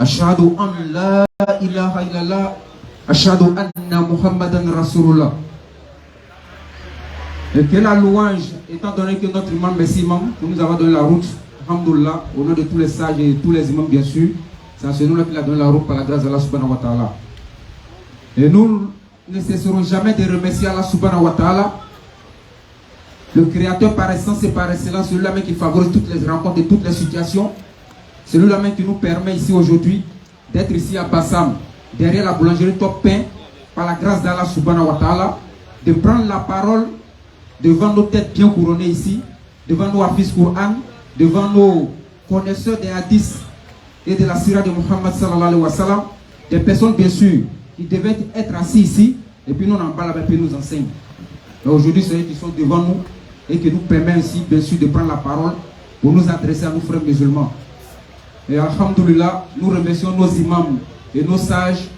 Ashhadu an la ilaha illallah. Ashhadu anna Muhammadan Rasulullah. Et que la louange, étant donné que notre imam, merci imam, que nous avons donné la route, alhamdoulilah, au nom de tous les sages et tous les imams bien sûr, c'est à ce nom-là qu'il a donné la route par la grâce d'Allah subhanahu wa ta'ala. Et nous ne cesserons jamais de remercier Allah subhanahu wa ta'ala, le créateur par essence et par excellence, celui-là même qui favorise toutes les rencontres et toutes les situations, celui-là même qui nous permet ici aujourd'hui d'être ici à Bassam, derrière la boulangerie Top Pain, par la grâce d'Allah subhanahu wa ta'ala, de prendre la parole devant nos têtes bien couronnées ici, devant nos hafiz Qur'an, devant nos connaisseurs des hadiths et de la sira de Muhammad sallallahu alayhi wa sallam, des personnes bien sûr qui devaient être assis ici, et puis nous en parlons et puis nous enseignent. Aujourd'hui, c'est eux qui sont devant nous et qui nous permettent ici bien sûr de prendre la parole pour nous adresser à nos frères musulmans. Et alhamdoulilah, nous remercions nos imams et nos sages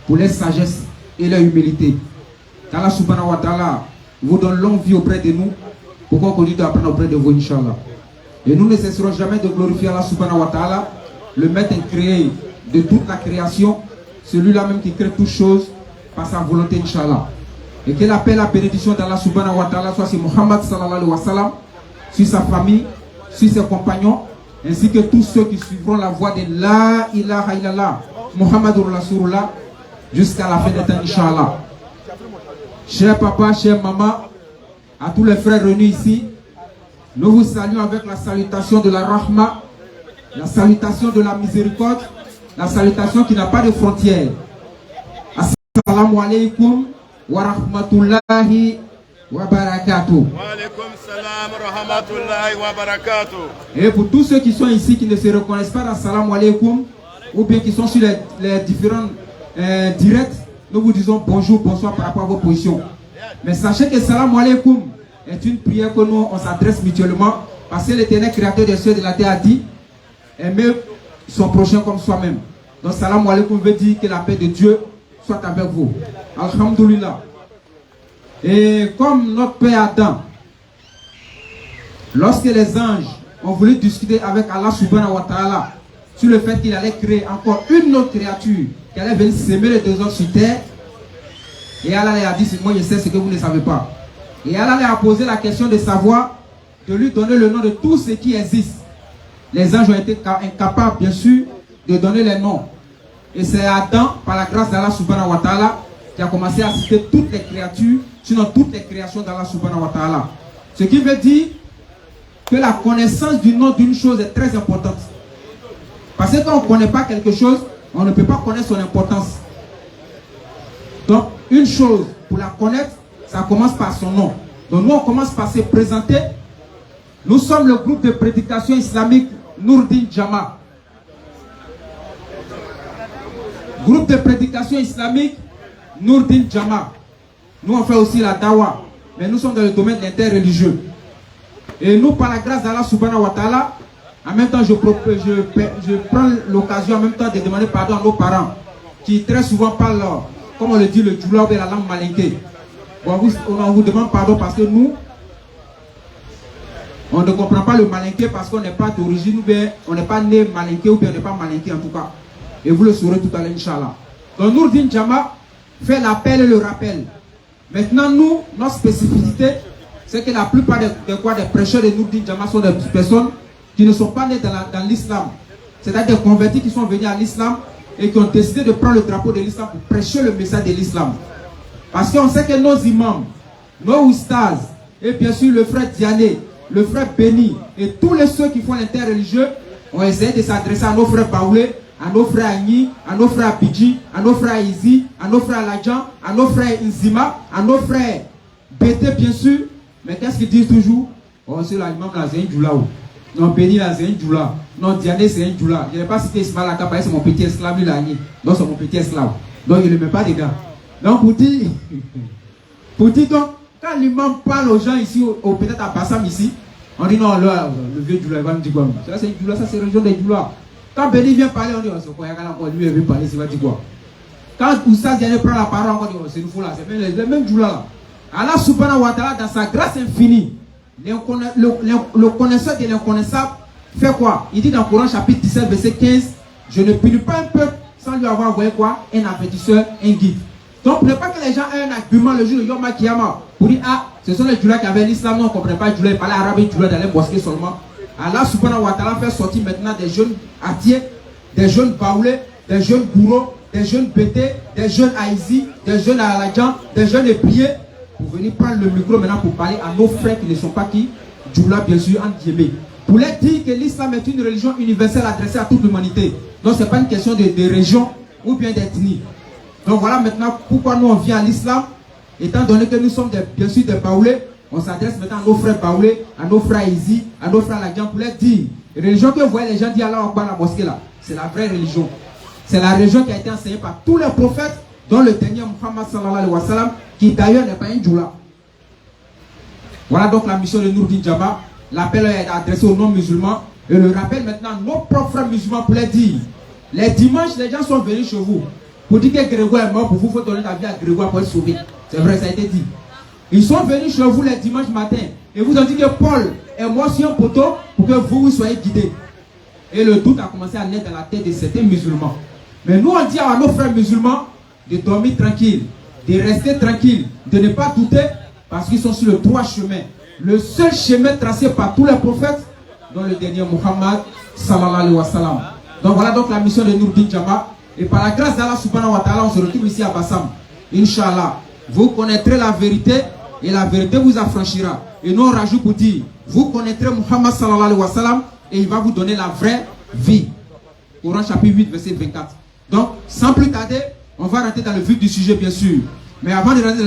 pour leur sagesse et leur humilité. Qu'Allah subhanahu wa ta'ala vous donne longue vie auprès de nous pour qu'on continue d'apprendre auprès de vous, Inch'Allah. Et nous ne cesserons jamais de glorifier Allah subhanahu wa ta'ala, le maître créé de toute la création, celui-là même qui crée toutes choses par sa volonté, Inch'Allah. Et que la paix et la bénédiction d'Allah subhanahu wa ta'ala soit sur Muhammad sallallahu alayhi wa sallam, sur sa famille, sur ses compagnons, ainsi que tous ceux qui suivront la voie de La ilaha illallah, Muhammadur Rasulullah, jusqu'à la fin des temps, Inch'Allah. Cher papa, chère maman, à tous les frères réunis ici, nous vous saluons avec la salutation de la rahma, la salutation de la miséricorde, la salutation qui n'a pas de frontières. Assalamu alaikum wa rahmatullahi wa barakatuh. Wa alaikum salam wa rahmatullahi wa barakatuh. Et pour tous ceux qui sont ici, qui ne se reconnaissent pas dans Salam alaikum, ou bien qui sont sur les différents directs, nous vous disons bonjour, bonsoir par rapport à vos positions. Mais sachez que Salam alaikum est une prière que nous on s'adresse mutuellement, parce que l'éternel créateur des cieux et de la terre a dit aimer son prochain comme soi-même. Donc Salam alaikum veut dire que la paix de Dieu soit avec vous. Alhamdulillah. Et comme notre père Adam, lorsque les anges ont voulu discuter avec Allah subhanahu wa ta'ala sur le fait qu'il allait créer encore une autre créature qui allait venir s'aimer les deux autres sur terre, et Allah leur a dit, moi je sais ce que vous ne savez pas. Et Allah leur a posé la question de savoir, de lui donner le nom de tout ce qui existe. Les anges ont été incapables bien sûr de donner les noms. Et c'est Adam, par la grâce d'Allah subhanahu wa ta'ala, qui a commencé à citer toutes les créatures, sinon toutes les créations d'Allah subhanahu wa ta'ala. Ce qui veut dire que la connaissance du nom d'une chose est très importante. Parce que quand on ne connaît pas quelque chose, on ne peut pas connaître son importance. Donc, une chose, pour la connaître, ça commence par son nom. Donc, nous, on commence par se présenter. Nous sommes le groupe de prédication islamique Nourdin Jama. Groupe de prédication islamique Nourdin Jama. Nous, on fait aussi la dawa. Mais nous sommes dans le domaine interreligieux. Et nous, par la grâce d'Allah subhanahu wa ta'ala, en même temps, je prends l'occasion en même temps de demander pardon à nos parents qui très souvent parlent, comme on le dit, le djoula ou la langue malinké. Bon, on vous demande pardon parce que nous, on ne comprend pas le malinké parce qu'on n'est pas d'origine ou bien on n'est pas né malinké ou bien on n'est pas malinké en tout cas. Et vous le saurez tout à l'heure, Inch'Allah. Donc, Nourdin Jama fait l'appel et le rappel. Maintenant, nous, notre spécificité, c'est que la plupart des prêcheurs de Nourdin Jama sont des personnes qui ne sont pas nés dans l'islam. C'est-à-dire des convertis qui sont venus à l'islam et qui ont décidé de prendre le drapeau de l'islam pour prêcher le message de l'islam. Parce qu'on sait que nos imams, nos oustas, et bien sûr le frère Diané, le frère Béni, et tous les ceux qui font l'interreligieux ont essayé de s'adresser à nos frères Baoulé, à nos frères Agni, à nos frères Abidji, à nos frères Izi, à nos frères Ladjan, à nos frères Nzima, à nos frères Bété bien sûr. Mais qu'est-ce qu'ils disent toujours? Oh, c'est l'imam là, c'est un djoula. Non, Béni là, c'est un djoula. Non, Diané, c'est un djoula. Je n'ai pas cité Ismaël Akapa, c'est mon petit esclave, lui là. Donc, c'est mon petit esclave. Donc, il ne met pas des gars. Donc, pour dire donc, quand l'imam parle aux gens ici, peut-être à Bassam ici, on dit non, là, le vieux djoula, il va nous dire quoi? Ça, c'est un djoula, ça, c'est la région des djoulas. Quand Béni vient parler, on dit, oh, c'est quoi, lui, il veut parler, il va dire quoi? Quand Oussa Diané prend la parole, on dit, oh, c'est une foule là, c'est les mêmes djoulas là. Allah subhanahu wa ta'ala, dans sa grâce infinie, le connaisseur de l'inconnaissable fait quoi? Il dit dans le Coran chapitre 17 verset 15, Je ne punis pas un peuple sans lui avoir envoyé quoi? Un avertisseur, un guide. Donc, ne pas que les gens aient un argument le jour de Yom Kiyama pour dire, ah, ce sont les Djoula qui avaient l'islam, non, on ne comprend pas Djoula, ils parlaient arabe et Djoula dans les mosquées seulement. Allah subhanahu wa ta'ala fait sortir maintenant des jeunes atiers, des jeunes baoulés, des jeunes gourous, des jeunes bétés, des jeunes haïsis, des jeunes aladjan, des jeunes épriés, pour venir prendre le micro maintenant pour parler à nos frères qui ne sont pas qui? Djoula, bien sûr, en Djemé. Pour leur dire que l'islam est une religion universelle adressée à toute l'humanité. Donc, ce n'est pas une question de région ou bien d'ethnie. Donc voilà maintenant pourquoi nous on vient à l'islam, étant donné que nous sommes bien sûr des baoulés, on s'adresse maintenant à nos frères baoulés, à nos frères Izi, à nos frères Ladjan pour leur dire, la religion que vous voyez les gens dire Allah Akbar la mosquée là, c'est la vraie religion. C'est la religion qui a été enseignée par tous les prophètes, dont le dernier Muhammad sallallahu alayhi wa sallam, qui d'ailleurs n'est pas un djoula. Voilà donc la mission de Nourdine Djama. L'appel est adressé aux non-musulmans et le rappel maintenant à nos propres frères musulmans pour leur dire, les dimanches les gens sont venus chez vous. Pour dire que Grégoire est mort, pour vous, il faut donner la vie à Grégoire pour être sauvé. C'est vrai, ça a été dit. Ils sont venus chez vous les dimanches matin et vous ont dit que Paul est mort sur un poteau pour que vous soyez guidés. Et le doute a commencé à naître dans la tête de certains musulmans. Mais nous, on dit à nos frères musulmans de dormir tranquille, de rester tranquille, de ne pas douter parce qu'ils sont sur le droit chemin. Le seul chemin tracé par tous les prophètes, dont le dernier Muhammad sallallahu alayhi wa sallam. Donc voilà donc la mission de Nourdine Djama. Et par la grâce d'Allah subhanahu wa ta'ala, on se retrouve ici à Bassam. Inch'Allah, vous connaîtrez la vérité et la vérité vous affranchira. Et nous on rajoute pour dire, vous connaîtrez Muhammad sallallahu alayhi wa sallam et il va vous donner la vraie vie. Coran chapitre 8 verset 24. Donc sans plus tarder, on va rentrer dans le vif du sujet bien sûr. Mais avant de rentrer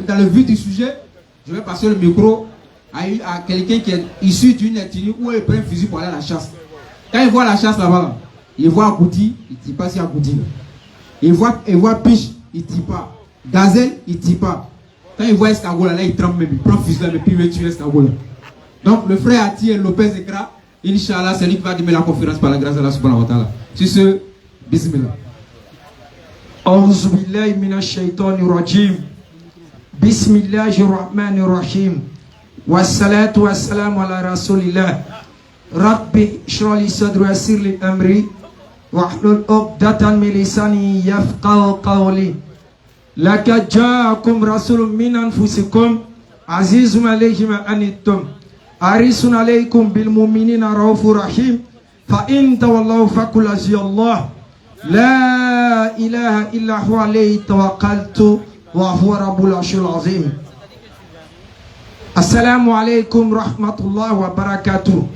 dans le vif du sujet, je vais passer le micro à quelqu'un qui est issu d'une ethnie où il prend un fusil pour aller à la chasse. Quand il voit la chasse là-bas, il voit Agouti, il ne tire pas si Agouti. Il voit Piche, il ne tire pas. Gazelle, il ne tire pas. Quand il voit Escargot là, il tremble même, il prend fusil là, et puis il veut tuer Escargot là. Donc le frère Ati Lopez Ekra, Inch'Allah, c'est lui qui va animer la conférence par la grâce d'Allah subhanahu wa ta'ala. Sur ce, bismillah. A'udhu billahi minash shaitanir rajim. Bismillahir rahmanir rahim. Wassalatu wassalamu ala rasulillah. Rabbi shrah li sadri wa yassir li amri wahlul 'uqdatan min lisani yafqahu qawli. Laqad ja'akum rasulun min anfusikum azizun alayhi ma anittum harisun alaykum bil mu'minina raufur rahim. Fa in tawallaw faqul hasbiyallah la ilaha illa huwa alayhi tawakkaltu wa huwa rabbul arshil azim. Assalamu alaykum rahmatullahi wa barakatuh.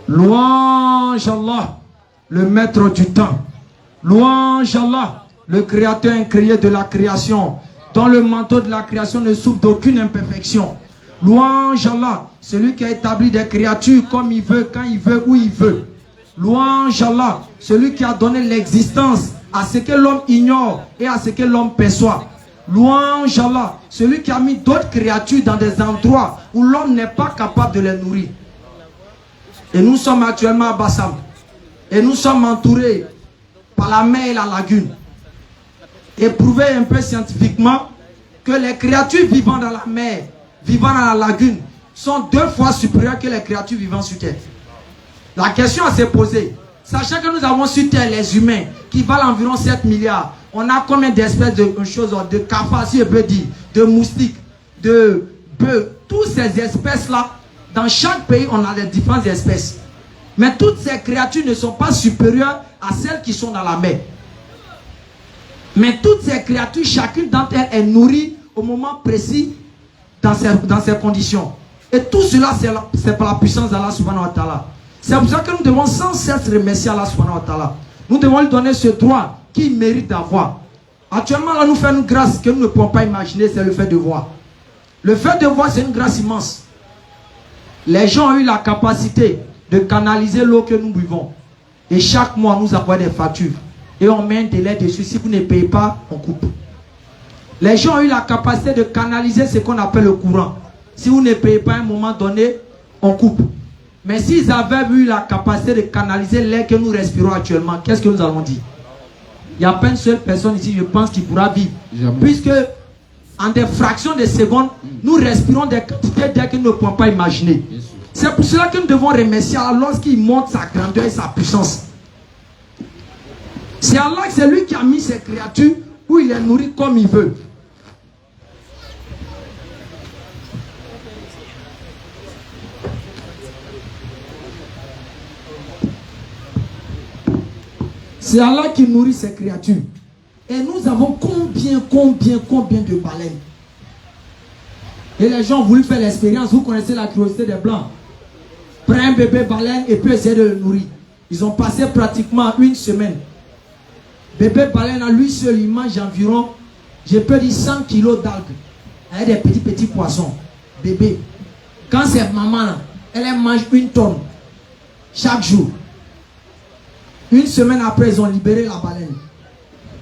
Louange Allah, le maître du temps. Louange Allah, le créateur incréé de la création, dont le manteau de la création ne souffre d'aucune imperfection. Louange Allah, celui qui a établi des créatures comme il veut, quand il veut, où il veut. Louange Allah, celui qui a donné l'existence à ce que l'homme ignore et à ce que l'homme perçoit. Louange Allah, celui qui a mis d'autres créatures dans des endroits où l'homme n'est pas capable de les nourrir. Et nous sommes actuellement à Bassam. Et nous sommes entourés par la mer et la lagune. Et prouvé un peu scientifiquement que les créatures vivant dans la mer, vivant dans la lagune, sont 2 fois supérieures que les créatures vivant sur terre. La question à se poser, sachant que nous avons sur terre les humains qui valent environ 7 milliards, on a combien d'espèces de choses, de cafards, si je peux dire, de moustiques, de bœufs, toutes ces espèces-là. Dans chaque pays, on a des différentes espèces. Mais toutes ces créatures ne sont pas supérieures à celles qui sont dans la mer. Mais toutes ces créatures, chacune d'entre elles est nourrie au moment précis dans ces conditions. Et tout cela, c'est par la puissance d'Allah subhanahu wa ta'ala. C'est pour ça que nous devons sans cesse remercier Allah subhanahu wa ta'ala. Nous devons lui donner ce droit qu'il mérite d'avoir. Actuellement, là, nous faisons une grâce que nous ne pouvons pas imaginer, c'est le fait de voir. Le fait de voir, c'est une grâce immense. Les gens ont eu la capacité de canaliser l'eau que nous buvons. Et chaque mois, nous avons des factures. Et on met un délai dessus. Si vous ne payez pas, on coupe. Les gens ont eu la capacité de canaliser ce qu'on appelle le courant. Si vous ne payez pas à un moment donné, on coupe. Mais s'ils avaient eu la capacité de canaliser l'air que nous respirons actuellement, qu'est-ce que nous allons dire? Il n'y a pas une seule personne ici, je pense, qui pourra vivre. Jamais. Puisque en des fractions de secondes, nous respirons des quantités d'air que nous ne pouvons pas imaginer. C'est pour cela que nous devons remercier Allah lorsqu'il montre sa grandeur et sa puissance. C'est Allah, c'est lui qui a mis ses créatures où il les nourrit comme il veut. C'est Allah qui nourrit ses créatures. Et nous avons combien de baleines. Et les gens ont voulu faire l'expérience. Vous connaissez la curiosité des Blancs. Prends un bébé baleine et puis essayer de le nourrir. Ils ont passé pratiquement une semaine. Bébé baleine, à lui seul, il mange environ, je peux dire 100 kilos d'algues. Avec des petits poissons. Bébé. Quand c'est maman, là, elle mange 1 tonne. Chaque jour. Une semaine après, ils ont libéré la baleine.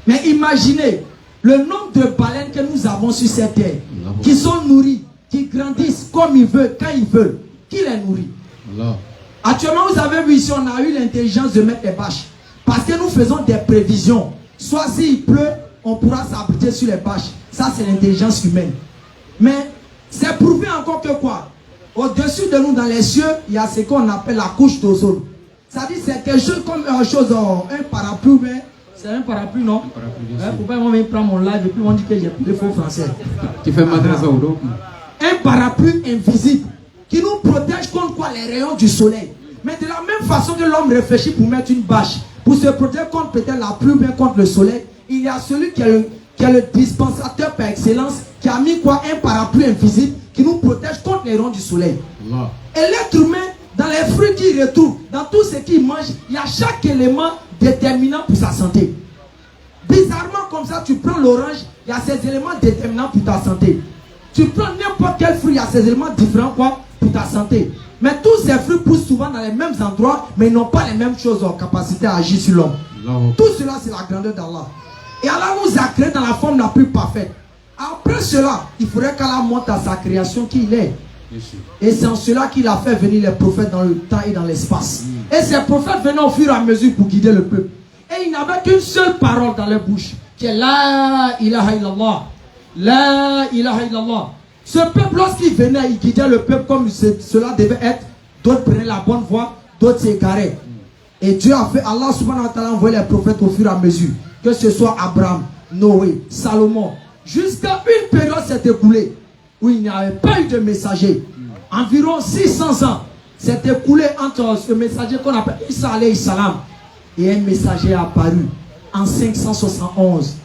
Mais imaginez le nombre de baleines que nous avons sur cette terre, qui sont nourries, qui grandissent comme ils veulent, quand ils veulent. Qui les nourrit? Allah. Actuellement, vous avez vu ici, on a eu l'intelligence de mettre les bâches. Parce que nous faisons des prévisions. Soit s'il pleut, on pourra s'abriter sur les bâches. Ça, c'est l'intelligence humaine. Mais c'est prouvé encore que quoi? Au-dessus de nous, dans les cieux, il y a ce qu'on appelle la couche d'ozone. Ça dit c'est quelque chose comme un parapluie, mais c'est un parapluie, non? Pourquoi ils vont prendre mon live et puis ils vont dire que j'ai plus faux français? Tu fais madrasa ou non? Un parapluie invisible qui nous protège contre quoi? Les rayons du soleil. Mais de la même façon que l'homme réfléchit pour mettre une bâche, pour se protéger contre peut-être la pluie, bien contre le soleil, il y a celui qui est le dispensateur par excellence, qui a mis quoi? Un parapluie invisible qui nous protège contre les rayons du soleil. Allah. Et l'être humain, dans les fruits qu'il retrouve, dans tout ce qu'il mange, il y a chaque élément déterminant pour sa santé. Bizarrement, comme ça, tu prends l'orange, il y a ces éléments déterminants pour ta santé. Tu prends n'importe quel fruit, il y a ces éléments différents quoi, pour ta santé. Mais tous ces fruits poussent souvent dans les mêmes endroits, mais ils n'ont pas les mêmes choses en capacité à agir sur l'homme. Tout cela, c'est la grandeur d'Allah. Et Allah nous a créés dans la forme la plus parfaite. Après cela, il faudrait qu'Allah montre à sa création qui il est. Et c'est en cela qu'il a fait venir les prophètes dans le temps et dans l'espace. Et ces prophètes venaient au fur et à mesure pour guider le peuple. Et ils n'avaient qu'une seule parole dans leur bouche, qui est La ilaha illallah. La ilaha illallah. Ce peuple, lorsqu'il venait, il guidait le peuple comme cela devait être. D'autres prenaient la bonne voie, d'autres s'égaraient. Et Dieu a fait, Allah subhanahu wa ta'ala a envoyé les prophètes au fur et à mesure. Que ce soit Abraham, Noé, Salomon. Jusqu'à une période s'est écoulée où il n'y avait pas eu de messager. Environ 600 ans s'est écoulé entre ce messager qu'on appelle Isa alayhi salam et un messager apparu en 571.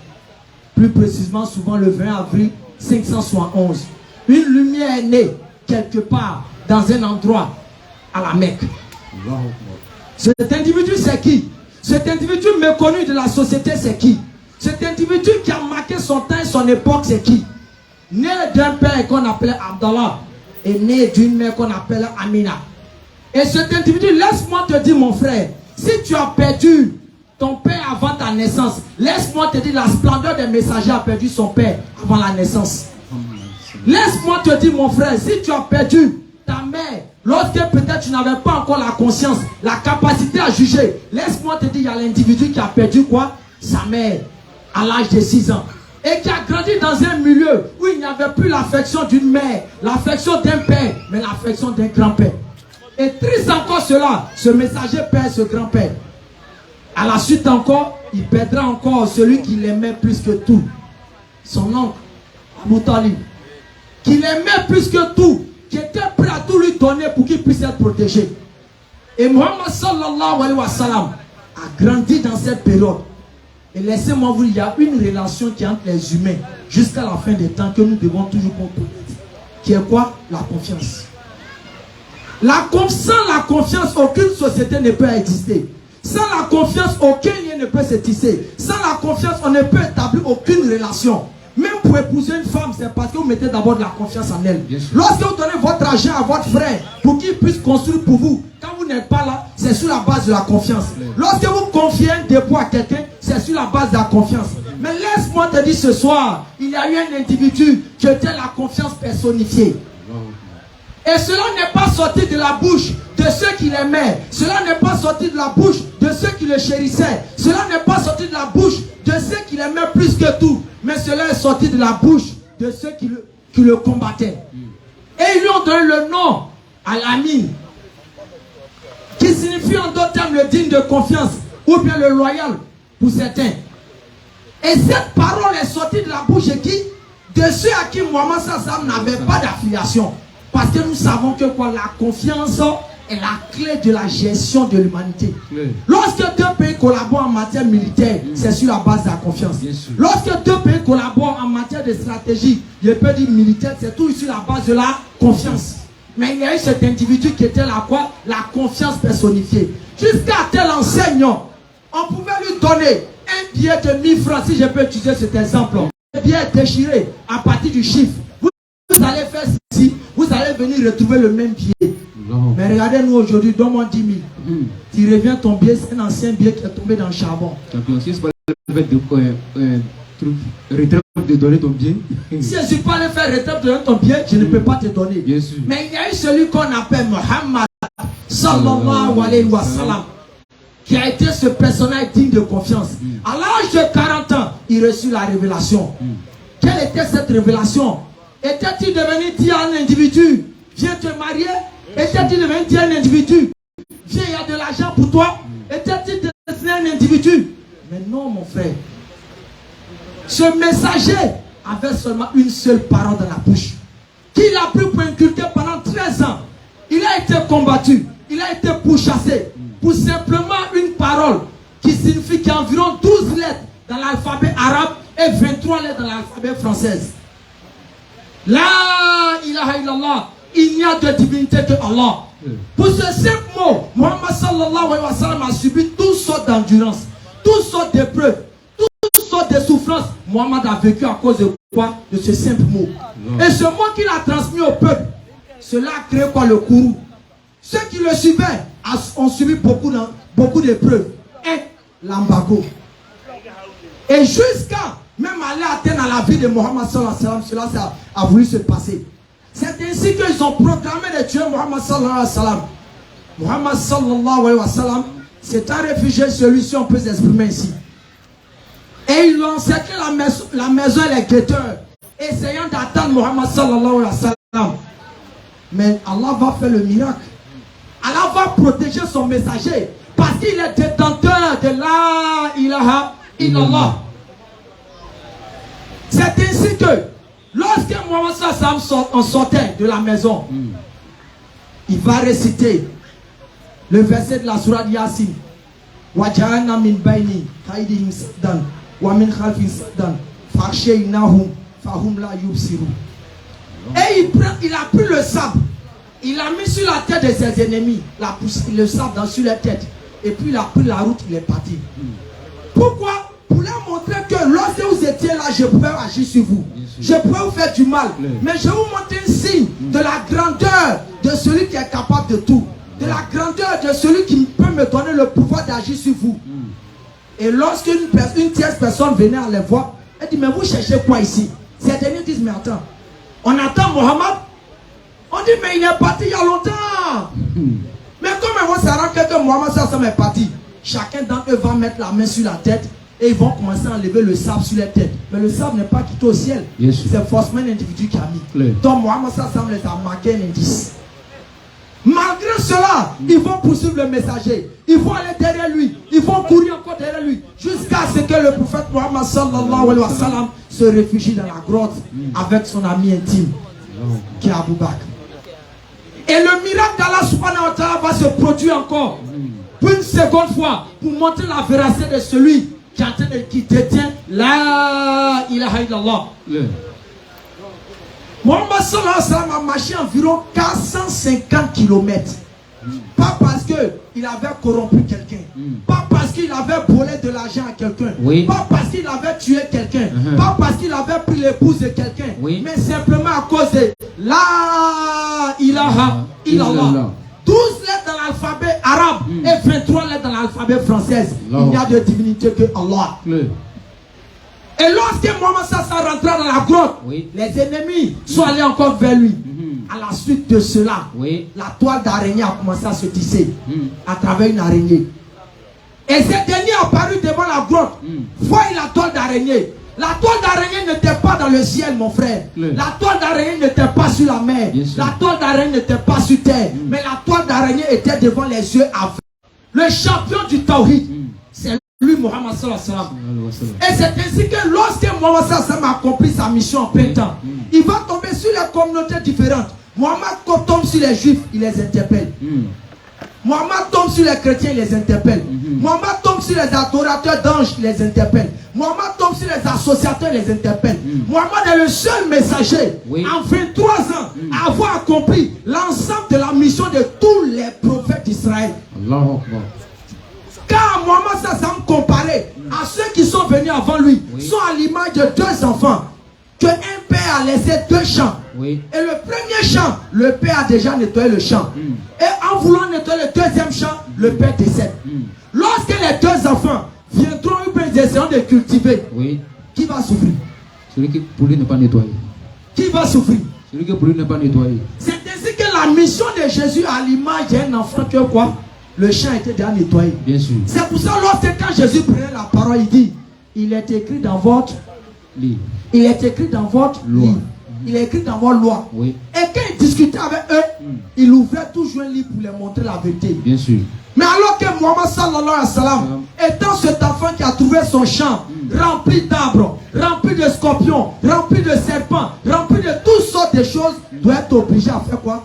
Plus précisément, souvent le 20 avril 571. Une lumière est née quelque part dans un endroit à la Mecque. Cet individu, c'est qui? Cet individu méconnu de la société, c'est qui? Cet individu qui a marqué son temps et son époque, c'est qui? Né d'un père qu'on appelait Abdallah et né d'une mère qu'on appelle Amina. Et cet individu, laisse-moi te dire mon frère, si tu as perdu ton père avant ta naissance, laisse-moi te dire la splendeur des messagers a perdu son père avant la naissance. Laisse-moi te dire mon frère, si tu as perdu ta mère lorsque peut-être tu n'avais pas encore la conscience, la capacité à juger, laisse-moi te dire, il y a l'individu qui a perdu quoi? Sa mère à l'âge de 6 ans. Et qui a grandi dans un milieu où il n'y avait plus l'affection d'une mère, l'affection d'un père, mais l'affection d'un grand-père. Et triste encore cela, ce messager perd ce grand-père. À la suite encore, il perdra encore celui qui l'aimait plus que tout. Son oncle, Abu Talib. Qui l'aimait plus que tout, qui était prêt à tout lui donner pour qu'il puisse être protégé. Et Muhammad sallallahu alayhi wa sallam a grandi dans cette période. Et laissez-moi vous dire, il y a une relation qui est entre les humains jusqu'à la fin des temps que nous devons toujours comprendre. Qui est quoi? La confiance. Sans la confiance, aucune société ne peut exister. Sans la confiance, aucun lien ne peut se tisser. Sans la confiance, on ne peut établir aucune relation. Même pour épouser une femme, c'est parce que vous mettez d'abord de la confiance en elle. Lorsque vous donnez votre argent à votre frère pour qu'il puisse construire pour vous, quand vous n'êtes pas là, c'est sur la base de la confiance. Lorsque vous confiez un dépôt à quelqu'un, c'est sur la base de la confiance. Mais laisse-moi te dire ce soir, il y a eu un individu qui était la confiance personnifiée. Et cela n'est pas sorti de la bouche de ceux qui l'aimaient. Cela n'est pas sorti de la bouche de ceux qui le chérissaient. Cela n'est pas sorti de la bouche de ceux qui l'aimaient plus que tout. Mais cela est sorti de la bouche de ceux qui le combattaient. Et ils lui ont donné le nom Al-Amin, qui signifie en d'autres termes le digne de confiance, ou bien le loyal, pour certains. Et cette parole est sortie de la bouche de qui? De ceux à qui Mohammed Sassam n'avait pas d'affiliation. Parce que nous savons que quoi, la confiance est la clé de la gestion de l'humanité. Lorsque deux pays collaborent en matière militaire, c'est sur la base de la confiance. Lorsque deux pays collaborent en matière de stratégie, je peux dire militaire, c'est tout sur la base de la confiance. Mais il y a eu cet individu qui était la quoi? La confiance personnifiée. Jusqu'à tel enseignant, on pouvait lui donner un billet de 1000 francs, si je peux utiliser cet exemple. Un billet déchiré à partir du chiffre. Vous allez faire ceci, vous allez venir retrouver le même billet. Non. Mais regardez-nous aujourd'hui, donne-moi 10 000. Tu reviens, ton billet, c'est un ancien billet qui est tombé dans le charbon. Si c'est pas de donner ton billet. Si je ne suis pas allé faire retraite de donner ton billet, je ne peux pas te donner. Bien sûr. Mais il y a eu celui qu'on appelle Muhammad sallallahu alayhi wa sallam, qui a été ce personnage digne de confiance. À l'âge de 40 ans, il reçut la révélation. Quelle était cette révélation? Était-il devenu dire à un individu, viens te marier? Était-il devenu dire à un individu, viens, il y a de l'argent pour toi? Était-il destiné à un individu? Mais non, mon frère. Ce messager avait seulement une seule parole dans la bouche, qu'il a pris pour inculquer pendant 13 ans. Il a été combattu, il a été pourchassé pour simplement une parole qui signifie qu'il y a environ 12 lettres dans l'alphabet arabe et 23 lettres dans l'alphabet français. La ilaha illallah, il n'y a de divinité que Allah. Pour ce simple mot, Muhammad sallallahu alayhi wa sallam a subi toutes sortes d'endurance, toutes sortes d'épreuves, toutes sortes de souffrances. Muhammad a vécu à cause de quoi? De ce simple mot. Et ce mot qu'il a transmis au peuple, cela a créé quoi? Le courroux. Ceux qui le suivaient ont subi beaucoup d'épreuves. Et l'embargo. Et jusqu'à même aller atteindre à la vie de Muhammad sallallahu alayhi wa sallam, cela a voulu se passer. C'est ainsi qu'ils ont proclamé de tuer Muhammad sallallahu alayhi wa sallam. Muhammad sallallahu alayhi wa sallam, c'est un réfugié, celui-ci on peut s'exprimer ici. Et ils ont encerclé la maison et les guetteurs, essayant d'attendre Muhammad sallallahu alayhi wa sallam. Mais Allah va faire le miracle. Allah va protéger son messager, parce qu'il est détenteur de la ilaha illallah. C'est ainsi que lorsque Muhammad sallallahu alayhi wa sallam sortait de la maison, il va réciter le verset de la sourate Yasin. Waja'alna min bayni aydihim saddan wa min khalfihim saddan fakhshaynahum fahum la yubsirun. Et il a pris le sable, il l'a mis sur la tête de ses ennemis, le sable sur la tête, et puis il a pris la route, il est parti. Pourquoi? Pour leur montrer que lorsque vous étiez là, je pouvais agir sur vous. Je pouvais vous faire du mal. Mais je vais vous montrer un signe de la grandeur de celui qui est capable de tout. De la grandeur de celui qui peut me donner le pouvoir d'agir sur vous. Et lorsqu'une tierce personne venait à les voir, elle dit, mais vous cherchez quoi ici? Ces derniers disent, mais attends, on attend Mohammed. On dit, mais il est parti il y a longtemps. Mais comme ils vont se rendre compte que Mohammed Sassam est parti, chacun d'entre eux va mettre la main sur la tête et ils vont commencer à enlever le sable sur les têtes. Mais le sable n'est pas quitté au ciel. C'est forcément un individu qui a mis. Donc Mohammed Sassam les a marqué un indice. Malgré cela, ils vont poursuivre le messager. Ils vont aller derrière lui. Ils vont courir encore derrière lui. Jusqu'à ce que le prophète Muhammad sallallahu alayhi wa sallam se réfugie dans la grotte avec son ami intime, qui est Abu Bakr. Et le miracle d'Allah subhanahu wa ta'ala va se produire encore pour une seconde fois, pour montrer la véracité de celui qui détient la ilaha illallah. Muhammad sallallahu alayhi wa sallam a marché environ 450 km. Pas parce qu'il avait corrompu quelqu'un. Pas parce qu'il avait volé de l'argent à quelqu'un. Pas parce qu'il avait tué quelqu'un. Pas parce qu'il avait pris l'épouse de quelqu'un. Mais simplement à cause de la ilaha illallah. 12 lettres dans l'alphabet arabe et 23 lettres dans l'alphabet français. Il n'y a de divinité que Allah. Et lorsque Muhammad Sassa rentra dans la grotte, les ennemis sont allés encore vers lui. À la suite de cela, la toile d'araignée a commencé à se tisser à travers une araignée. Et cette dernière est apparue devant la grotte. Voyez la toile d'araignée. La toile d'araignée n'était pas dans le ciel, mon frère. La toile d'araignée n'était pas sur la mer. La toile d'araignée n'était pas sur terre. Mais la toile d'araignée était devant les yeux aveugles. Le champion du Tawhid, c'est lui Mohammed sallallahu alayhi wa sallam. Et c'est ainsi que lorsque Mohammed sallallahu alayhi wa sallam a accompli sa mission en plein temps, il va tomber sur les communautés différentes. Mohammed tombe sur les juifs, il les interpelle. Mohammed tombe sur les chrétiens, il les interpelle. Mohammed tombe sur les adorateurs d'anges, il les interpelle. Mohammed tombe sur les associateurs, il les interpelle. Mohammed est le seul messager en 23 ans à avoir accompli l'ensemble de la mission de tous les prophètes d'Israël. Car Mohammed s'est comparé à ceux qui sont venus avant lui, sont à l'image de deux enfants, que un père a laissé deux champs. Et le premier champ, le père a déjà nettoyé le champ. Et en voulant nettoyer le deuxième champ, le père décède. Lorsque les deux enfants viendront essayer de cultiver, qui va souffrir? Celui qui pour lui n'est pas nettoyé. Qui va souffrir? Celui qui pour lui n'est pas nettoyé. C'est ainsi que la mission de Jésus à l'image d'un enfant que quoi? Le champ était déjà nettoyé. Bien sûr. C'est pour ça lorsque quand Jésus prenait la parole, il dit, il est écrit dans votre livre. Il est écrit dans votre loi. Livre. Il est écrit dans votre loi. Oui. Et quand il discutait avec eux, il ouvrait toujours un livre pour les montrer la vérité. Bien sûr. Mais alors que Mohammed sallallahu alayhi wa sallam, étant cet enfant qui a trouvé son champ rempli d'arbres, rempli de scorpions, rempli de serpents, rempli de toutes sortes de choses, doit être obligé à faire quoi?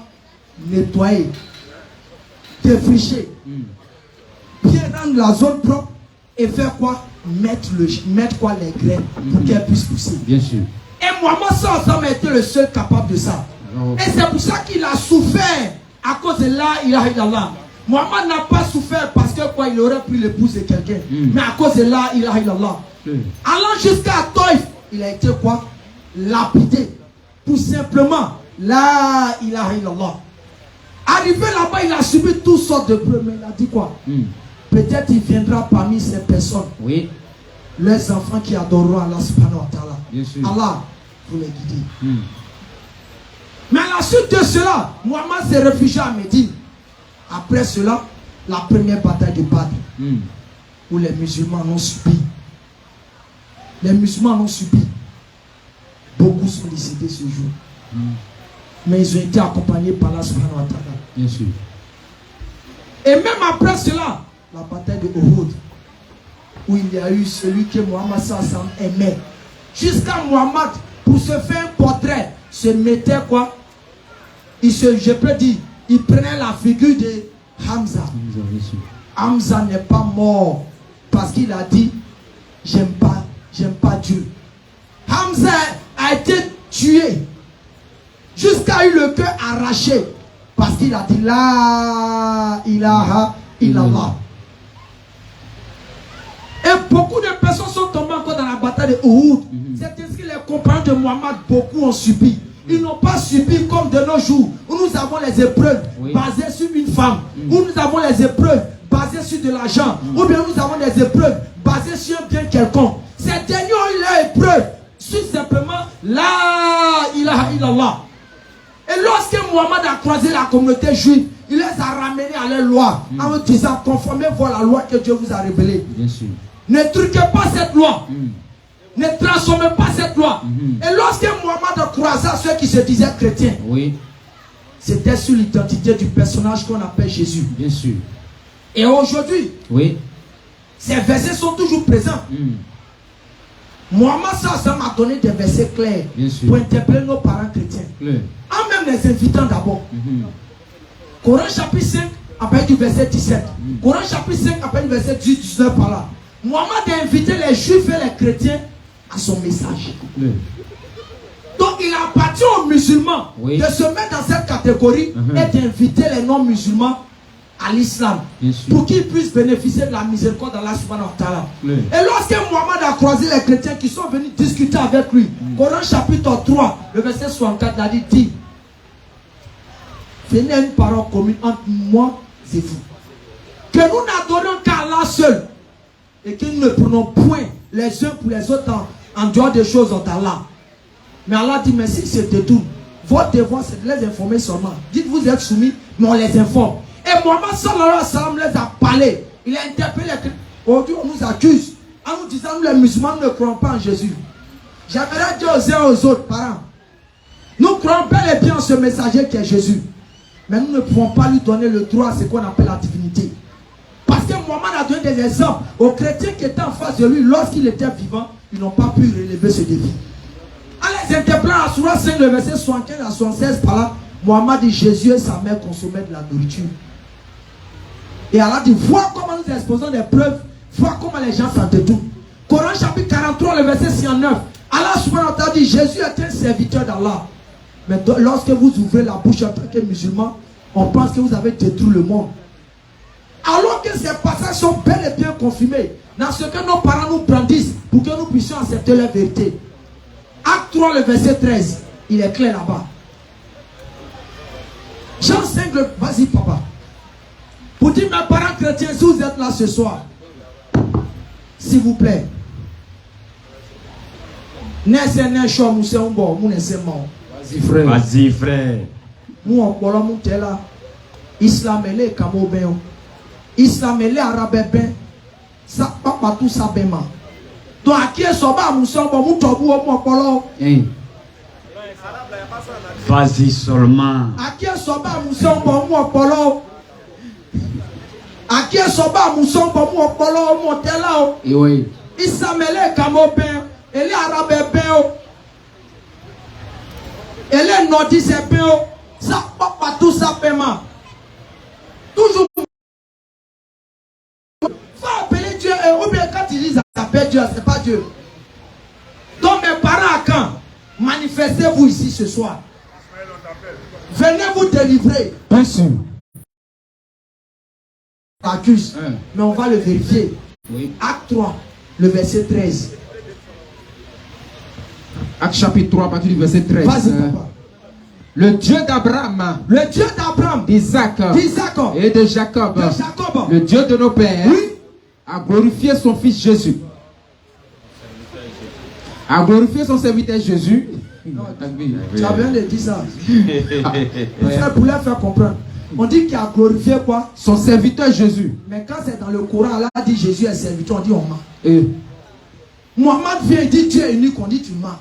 Nettoyer, défricher, bien rendre la zone propre et faire quoi? Mettre quoi? Les graines pour qu'elles puissent pousser. Bien sûr. Et Mohammed sallallahu alayhi wa sallam était le seul capable de ça. Et c'est pour ça qu'il a souffert à cause de la ilaha illallah. Mohammed n'a pas souffert parce que quoi, il aurait pris l'épouse de quelqu'un. Mais à cause de la ilaha illallah. Allant jusqu'à Taïf, il a été quoi? Lapidé. Tout simplement, la ilaha illallah. Arrivé là-bas, il a subi toutes sortes de preuves. Mais il a dit quoi? Peut-être il viendra parmi ces personnes. Oui. Les enfants qui adoreront Allah subhanahu wa ta'ala. Bien sûr. Allah pour les guider. Mais à la suite de cela, Mohammed s'est réfugié à Médine. Après cela, la première bataille de Badr, où les musulmans l'ont subi. Les musulmans l'ont subi. Beaucoup sont décédés ce jour. Mais ils ont été accompagnés par Allah subhanahu wa ta'ala. Bien sûr. Et même après cela, la bataille de Uhud, où il y a eu celui que Mohammed aimait. Jusqu'à Mohammed, pour se faire un portrait, se mettait quoi? Je peux dire, il prenait la figure de Hamza. Hamza n'est pas mort parce qu'il a dit, j'aime pas Dieu. Hamza a été tué jusqu'à eu le cœur arraché parce qu'il a dit la ilaha illallah. Et beaucoup de personnes sont tombées encore dans la bataille de Uhud. C'est ainsi que les compagnons de Mohammed, beaucoup ont subi. Ils n'ont pas subi comme de nos jours, où nous avons les épreuves basées sur une femme, où nous avons les épreuves basées sur de l'argent, ou bien nous avons des épreuves basées sur un bien quelconque. Ces derniers ont eu leur épreuve sur simplement la ilaha illallah. Et lorsque Mohammed a croisé la communauté juive, il les a ramenés à leur loi, en leur disant, conformez-vous à la loi que Dieu vous a révélée. Bien sûr. Ne truquez pas cette loi. Ne transformez pas cette loi. Et lorsque Mohammed croisa ceux qui se disaient chrétiens, c'était sur l'identité du personnage qu'on appelle Jésus. Bien sûr. Et aujourd'hui, ces versets sont toujours présents. Mohammed sallam a donné des versets clairs pour interpeller nos parents chrétiens. En même les invitant d'abord. Coran chapitre 5, à partir du verset 17. Coran chapitre 5, à partir du verset 19 par là. Mohammed a invité les juifs et les chrétiens à son message. Donc il appartient aux musulmans de se mettre dans cette catégorie et d'inviter les non-musulmans à l'islam pour qu'ils puissent bénéficier de la miséricorde d'Allah subhanahu wa ta'ala. Et lorsque Mohammed a croisé les chrétiens qui sont venus discuter avec lui, Coran chapitre 3, le verset 64, il a dit, venez à une parole commune entre moi et vous. Que nous n'adorons qu'Allah seul et que nous ne prenons point les uns pour les autres en dehors des choses d'Allah. Mais Allah dit, mais si c'est de tout, votre devoir c'est de les informer seulement. Dites vous êtes soumis, mais on les informe. Et Mohammed sallallahu alayhi wa sallam les a parlé. Il a interpellé les chrétiens. Aujourd'hui on nous accuse en nous disant, nous les musulmans ne croyons pas en Jésus. J'aimerais dire aux uns aux autres, parents, nous croyons bel et bien en ce messager qui est Jésus. Mais nous ne pouvons pas lui donner le droit à ce qu'on appelle la divinité. Parce que Mohammed a donné des exemples aux chrétiens qui étaient en face de lui lorsqu'il était vivant. Ils n'ont pas pu relever ce défi. En les interpellant à Sourate 5, le verset 75 à 76, par là, Mohammed dit Jésus et sa mère consommaient de la nourriture. Et Allah dit, vois comment nous exposons des preuves, vois comment les gens s'en détournent. Coran chapitre 43, le verset 59. Allah subhanahu wa ta'ala dit, Jésus est un serviteur d'Allah. Mais lorsque vous ouvrez la bouche en tant que musulman, on pense que vous avez détruit le monde. Alors que ces passages sont bel et bien confirmés dans ce que nos parents nous brandissent pour que nous puissions accepter la vérité. Acte 3, le verset 13, il est clair là-bas. Jean 5, vas-y papa. Pour dire mes parents chrétiens, si vous êtes là ce soir, s'il vous plaît. Vas-y frère. Vas-y frère. Islam et les Kamobéon. Islam et les Arabes ben. Ça pas tout ça bema. Donc à qui est soba mousson bon moutobu au mokolo. Vas-y seulement. À qui est soba mousson bon mokolo. À qui est soba mousson bon mokolo motela. Et oui. Islam et les Kamobéon. Et les Arabes ben. Et les nordistes ben. Ça pas tout ça bema. Toujours. Faut appeler Dieu ou bien quand ils disent appeler Dieu, c'est pas Dieu. Donc mes parents à quand? Manifestez-vous ici ce soir. Venez vous délivrer. Bien sûr. Accuse. Mais on va le vérifier. Oui. Acte 3, le verset 13. Acte chapitre 3, à partir du verset 13. Vas-y papa. Le Dieu d'Abraham, Le Dieu d'Abraham, d'Isaac et de Jacob, le Dieu de nos pères, oui, a glorifié son fils Jésus. A glorifié son serviteur Jésus. tu as bien de dire ça. Frère, pour leur faire comprendre. On dit qu'il a glorifié quoi? Son serviteur Jésus. Mais quand c'est dans le Coran, Allah dit Jésus est serviteur, on dit on ment. Et Mohammed vient et dit Dieu est unique, on dit tu mens.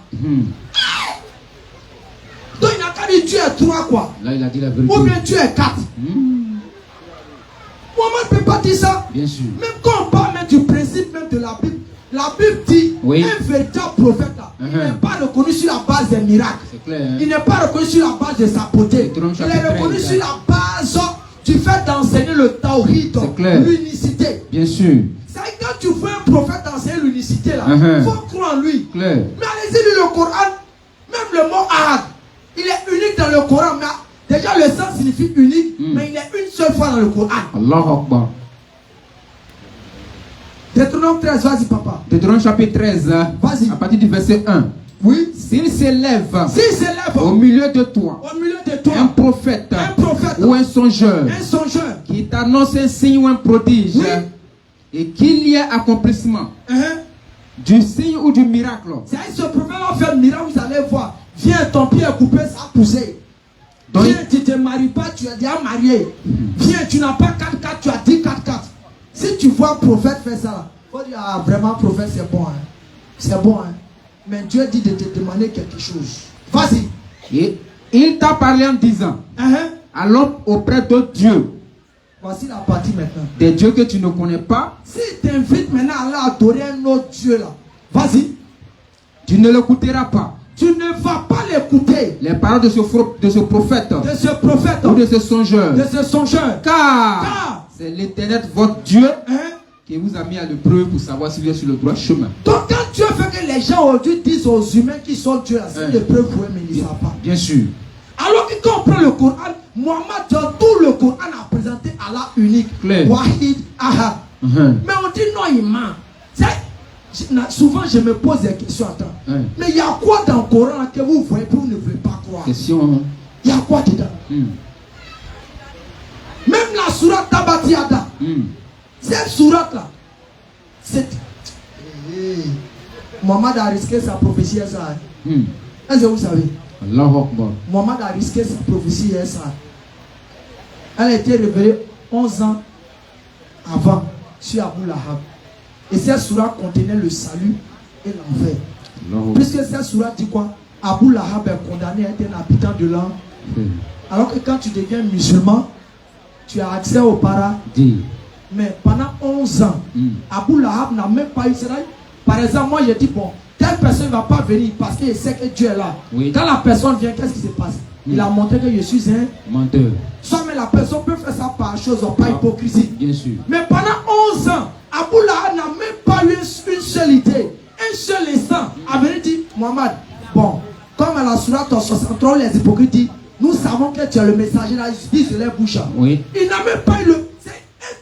Donc il n'a qu'à dire Dieu est 3 quoi. Là il a dit la vérité. Ou bien Dieu est 4. Mohammed ne peut pas dire ça. Bien sûr. Même quand on parle même du principe même de la Bible dit oui, un véritable prophète là, il n'est pas reconnu sur la base des miracles. C'est clair. Hein? Il n'est pas reconnu sur la base de sa beauté. Il est reconnu sur la base du fait d'enseigner le tawhid, l'unicité. Bien sûr. C'est que quand tu vois un prophète enseigner l'unicité là, il faut croire en lui. Clair. Mais allez-y lire le Coran, même le mot Ahad, il est unique dans le Coran. Mais déjà le sens signifie unique, mais il est une seule fois dans le Coran. Allahu Akbar. Deutéronome 13, vas-y papa. Deutéronome chapitre 13, vas-y. À partir du verset 1. Oui. S'il s'élève au milieu de toi, un prophète ou un songeur qui t'annonce un signe ou un prodige, oui, et qu'il y ait accomplissement du signe ou du miracle. C'est ce prophète va faire un miracle, vous allez voir. Viens, ton pied est coupé, ça a poussé. Donc, viens, tu ne te maries pas, tu es déjà marié. Viens, tu n'as pas 4-4, tu as dit 4-4. Si tu vois un prophète faire ça, il faut dire, ah, vraiment, prophète, c'est bon. Hein. C'est bon. Hein. Mais Dieu dit de te demander quelque chose. Vas-y. Et il t'a parlé en disant, allons auprès d'autres dieux. Voici la partie maintenant. Des dieux que tu ne connais pas. S'il t'invite maintenant à aller adorer un autre Dieu là, vas-y. Tu ne l'écouteras pas. Tu ne vas pas l'écouter. Les paroles de ce prophète. De ce prophète. Ou de ce songeur. De ce songeur. Car c'est l'Éternel votre Dieu qui vous a mis à l'épreuve pour savoir si vous êtes sur le droit chemin. Donc quand Dieu fait que les gens aujourd'hui disent aux humains qui sont Dieu, c'est l'épreuve pour eux, mais ils ne savent pas. Bien sûr. Alors que quand on prend le Coran, Mohammed dans tout le Coran a présenté Allah unique. Claire. Wahid, Ahad. Mais on dit non, il ment. Souvent je me pose des questions. Attends. Mais il y a quoi dans le Coran que vous voyez que vous ne voulez pas croire? Question. Il y a quoi dedans? Même la sourate Tabati Yada. Cette sourate là. Mohammed a risqué sa prophétie ça. Est-ce que vous savez? Allahu Akbar. Mohammed a risqué sa prophétie ça. Elle a été révélée 11 ans avant sur Abu Lahab. Et cette sourate contenait le salut et l'enfer. Puisque cette sourate dit quoi? Abu Lahab est condamné à être un habitant de l'enfer. Alors que quand tu deviens musulman, tu as accès au paradis. Mais pendant 11 ans, Abou Lahab n'a même pas eu cela. Par exemple, moi, je dis, bon, telle personne ne va pas venir parce qu'il sait que Dieu est là. Oui. Quand la personne vient, qu'est-ce qui se passe? Il a montré que je suis un menteur. Soit mais la personne peut faire ça par chose, pas hypocrisie. Bien sûr. Mais pendant 11 ans, Abou Lahab n'a même pas eu une seule idée, un seul instant à venir dire, Mohamed, bon, comme à la sourate 63, les hypocrites disent, nous savons que tu es le messager là, ils disent de leur bouche. Oui. Il n'a même pas eu le. C'est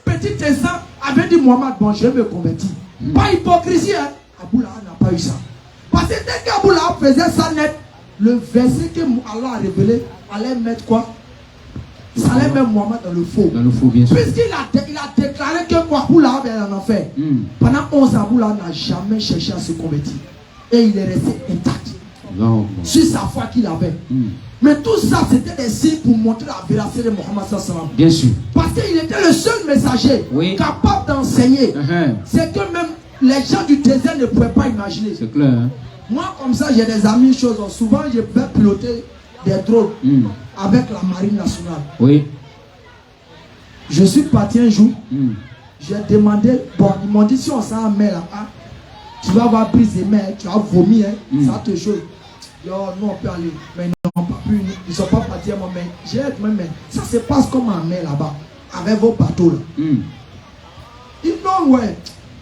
un petit instant avait dit Mohamed, bon, je vais me convertir. Pas hypocrisie, hein. Abou Lahab n'a pas eu ça. Parce que dès qu'Abou Lahab faisait ça net, le verset que Allah a révélé allait mettre quoi? Ça allait mettre Mohamed dans le faux. Dans le faux, bien sûr. Puisqu'il a déclaré que Abou Lahab est en enfer. Pendant 11 ans, Abou Lahab n'a jamais cherché à se convertir. Et il est resté intact. Non. Sur sa foi qu'il avait. Mais tout ça, c'était des signes pour montrer la véracité de Mohammed sallam. Bien sûr. Parce qu'il était le seul messager capable d'enseigner. C'est que même les gens du désert ne pouvaient pas imaginer. C'est clair. Hein? Moi, comme ça, j'ai des amis, choses. Souvent, je vais piloter des drones avec la marine nationale. Oui. Je suis parti un jour. J'ai demandé, bon, ils m'ont dit si on s'en met là, tu vas avoir prise des mains, tu vas vomir, ça te chauffe. Yo, non, on peut aller. Mais ils n'ont pas pu, ils ne sont pas partis à moi. Mais j'ai dit, mais ça se passe comme en mer là-bas, avec vos bateaux là. Ils disent, ouais.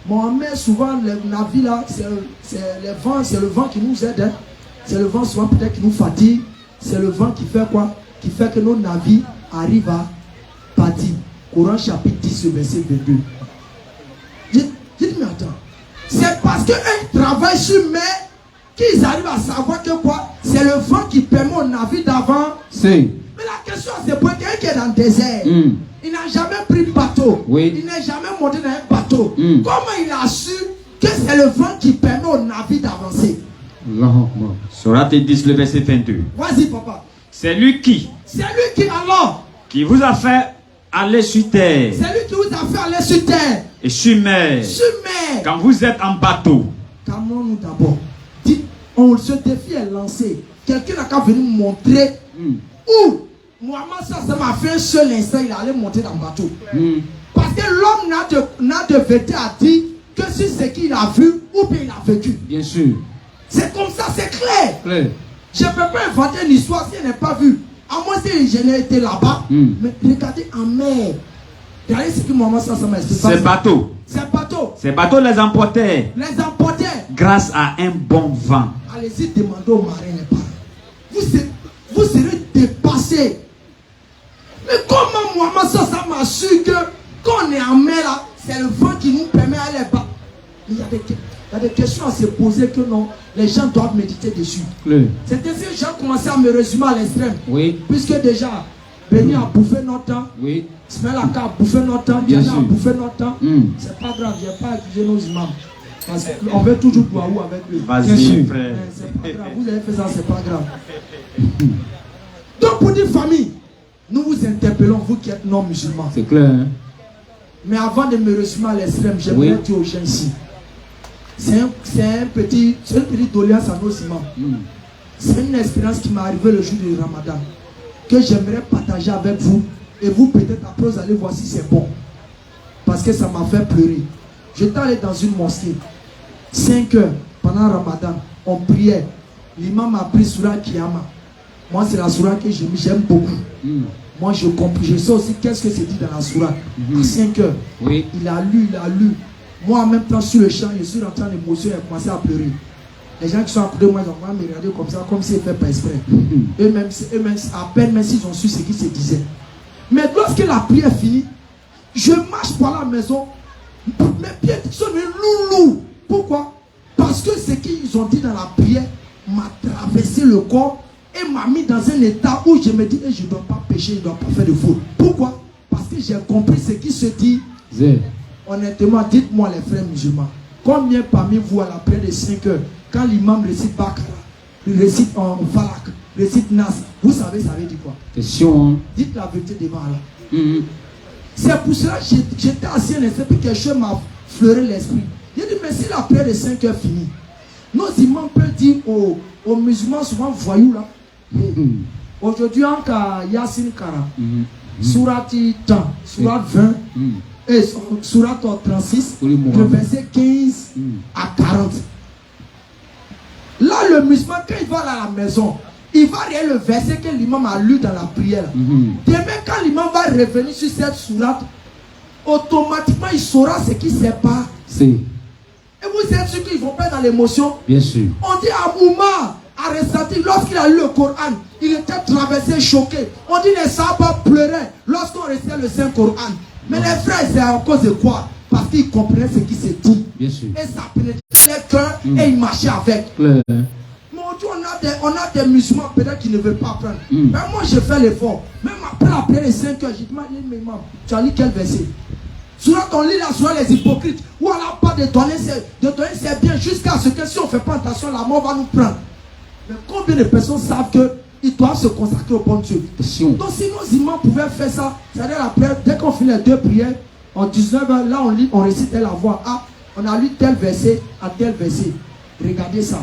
Mon mer, souvent, le navire là, c'est le vent qui nous aide. Hein. C'est le vent souvent peut-être qui nous fatigue. C'est le vent qui fait quoi? Qui fait que nos navires arrivent à partir. Coran chapitre 10, verset 22. Dites-moi, attends. C'est parce qu'ils travaillent sur mer qu'ils arrivent à savoir que quoi? C'est le vent qui permet au navire d'avancer. Mais la question c'est pour quelqu'un qui est dans le désert. Il n'a jamais pris de bateau. Il n'est jamais monté dans un bateau. Comment il a su que c'est le vent qui permet au navire d'avancer? Sourate 10, le verset 22. Vas-y, papa. C'est lui qui alors qui vous a fait aller sur terre. C'est lui qui vous a fait aller sur terre. Et sur mer. Quand vous êtes en bateau. Calmons-nous d'abord. Ce défi est lancé. Quelqu'un n'a qu'à venir montrer où Mohamed ça m'a fait un seul instant, il allait monter dans le bateau. Parce que l'homme n'a de vérité à dire que c'est ce qu'il a vu ou bien il a vécu. Bien sûr. C'est comme ça, c'est clair. Je ne peux pas inventer une histoire si elle n'est pas vue. À moins que je n'ai été là-bas. Mais regardez en mer. Regardez ce que Mohamed ça m'a expliqué. Ces bateaux les emportaient. Grâce à un bon vent. Allez-y, demandez aux marins les parents. Vous serez dépassés. Mais comment Mohamed ça m'a su que quand on est en mer là, c'est le vent qui nous permet d'aller bas. Il y a des questions à se poser que non, les gens doivent méditer dessus. C'est ainsi que les gens commencé à me résumer à l'extrême. Puisque déjà, Béni a bouffé notre temps. Ismaël a bouffé notre temps. Diana a bouffé notre temps. C'est pas grave, je n'ai pas accusé nos imams. Parce qu'on veut toujours boire avec lui. Vas-y, frère. C'est pas grave, vous avez fait ça, c'est pas grave. Donc pour dire famille, nous vous interpellons, vous qui êtes non musulmans. C'est clair. Hein? Mais avant de me résumer à l'extrême, j'aimerais dire aux gens ici. C'est une petite doléance à nos imams. C'est une expérience qui m'est arrivée le jour du Ramadan. Que j'aimerais partager avec vous. Et vous peut-être après vous allez voir si c'est bon. Parce que ça m'a fait pleurer. J'étais allé dans une mosquée. 5 heures pendant Ramadan, on priait. L'imam a pris Surah Kiyama. Moi, c'est la Surah que j'aime beaucoup. Moi, je comprends. Je sais aussi qu'est-ce que c'est dit dans la Surah. À 5 heures. Il a lu. Moi, en même temps, sur le champ, je suis rentré en émotion et j'ai commencé à pleurer. Les gens qui sont à côté de moi, ils ont me regarder comme ça, comme s'ils ne faisaient pas exprès. Eux-mêmes, à peine, même s'ils ont su ce qui se disait. Mais lorsque la prière finit, je marche par la maison. Mes pieds sont loulous. Pourquoi? Parce que ce qu'ils ont dit dans la prière m'a traversé le corps et m'a mis dans un état où je me dis je ne dois pas pécher, je ne dois pas faire de faute. Pourquoi? Parce que j'ai compris ce qui se dit. Honnêtement, dites-moi les frères musulmans, combien parmi vous à la prière de 5 heures, quand l'imam récite Bakara, il récite en Falak, récite Nas, vous savez ça veut dire quoi? Question. Dites la vérité devant Allah. C'est pour cela que j'étais assis un instant, puis quelque chose m'a fleuré l'esprit. J'ai dit, mais si la prière de 5 heures finit, nos imams peuvent dire aux musulmans souvent voyous là. Aujourd'hui, en cas Yassine Kara, Surati Tan, Surat 20, Et Surat 36, le verset 15 à 40. Là, le musulman, quand il va à la maison, il va lire le verset que l'imam a lu dans la prière. Demain, quand l'imam va revenir sur cette sourate, automatiquement, il saura ce qui ne sait pas. Et vous êtes sûr qu'ils ne vont pas dans l'émotion? Bien sûr. On dit à Mouma a ressenti, lorsqu'il a lu le Coran, il était traversé, choqué. On dit les Sahaba pleuraient lorsqu'on récitait le Saint-Coran. Mais les frères, c'est à cause de quoi? Parce qu'ils comprenaient ce qui se dit. Bien sûr. Et ça pénétrait leur cœur et ils marchaient avec. Mais aujourd'hui, on a des musulmans peut-être qui ne veulent pas apprendre. Mais moi, je fais l'effort. Même après la prière les 5 heures, j'ai demandé, mais maman, tu as lu quel verset? Souvent, on lit la soirée les hypocrites. Où on n'a pas de donner, c'est bien. Jusqu'à ce que si on ne fait pas attention, la mort va nous prendre. Mais combien de personnes savent qu'ils doivent se consacrer au bon Dieu? Donc si nos imams pouvaient faire ça, c'est-à-dire la prière, dès qu'on finit les 2 prières, en 19h, là on lit, on récite la voix. Ah, on a lu tel verset à tel verset. Regardez ça.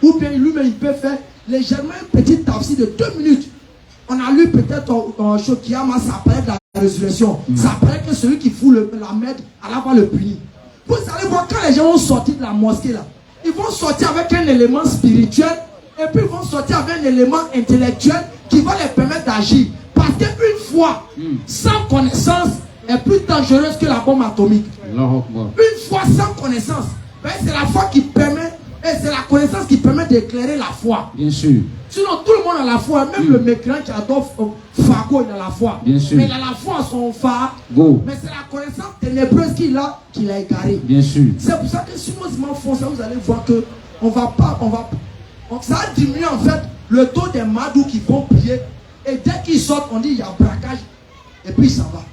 Ou bien lui-même il peut faire légèrement un petit tafsir de 2 minutes. On a lu peut-être en Shokiyama, ça parlait de la résurrection. Ça parlait que celui qui fout la merde, Allah va le punir. Vous allez voir quand les gens vont sortir de la mosquée là, ils vont sortir avec un élément spirituel et puis ils vont sortir avec un élément intellectuel qui va les permettre d'agir. Parce qu'une foi sans connaissance est plus dangereuse que la bombe atomique. Une foi sans connaissance, c'est la foi qui permet, et c'est la connaissance qui permet d'éclairer la foi. Bien sûr. Sinon, tout le monde a la foi, même le mécréant qui adore Fago, il a la foi. Bien sûr. Mais il a la foi à son phare. Mais c'est la connaissance ténébreuse qui l'a égaré. Bien sûr. C'est pour ça que si nos imams font ça, vous allez voir que ça a diminué en fait le taux des madous qui vont prier. Et dès qu'ils sortent, on dit il y a braquage. Et puis ça va.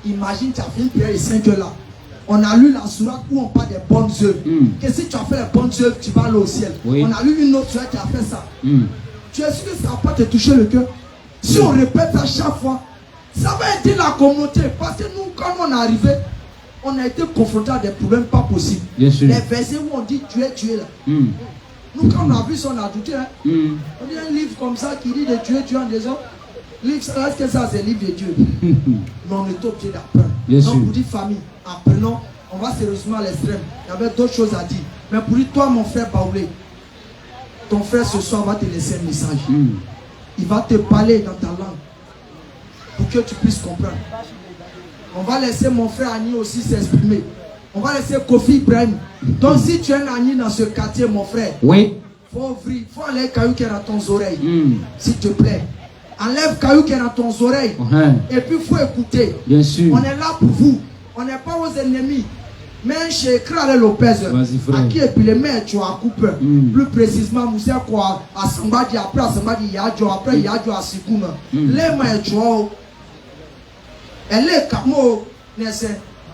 Imagine, tu as fait une prière de 5 heures là. On a lu la sourate où on parle des bonnes œuvres. Que si tu as fait les bonnes œuvres, tu vas aller au ciel. On a lu une autre sourate qui a fait ça. Tu es sûr que ça ne va pas te toucher le cœur? Si on répète ça chaque fois, ça va aider la communauté. Parce que nous, quand on est arrivé, on a été confronté à des problèmes pas possibles. Les versets où on dit tuer, tuer là. Nous, quand on a vu ça, on a douté. Hein? On dit un livre comme ça qui dit de tuer en des hommes. Est-ce que ça c'est le livre de Dieu? Mais on est obligé d'apprendre. Donc pour dire famille, apprenons, on va sérieusement à l'extrême. Il y avait d'autres choses à dire. Mais pour dire toi mon frère Baoulé, ton frère ce soir va te laisser un message. Il va te parler dans ta langue pour que tu puisses comprendre. On va laisser mon frère Annie aussi s'exprimer. On va laisser Kofi Ibrahim. Donc si tu es un Annie dans ce quartier mon frère, faut aller caillou qui est dans ton oreille. S'il te plaît. Enlève caillou qui est dans ton oreille. Et puis il faut écouter. Bien sûr. On est là pour vous. On n'est pas aux ennemis. Mais chez Krale Lopez, à qui et puis les mains tu as coupé. Plus précisément, Moussa quoi, à Sambadi, après à Sambadi, Yadjo, après Yadjo à Sikouma. Les mains tu as. Elle est comme Nessé.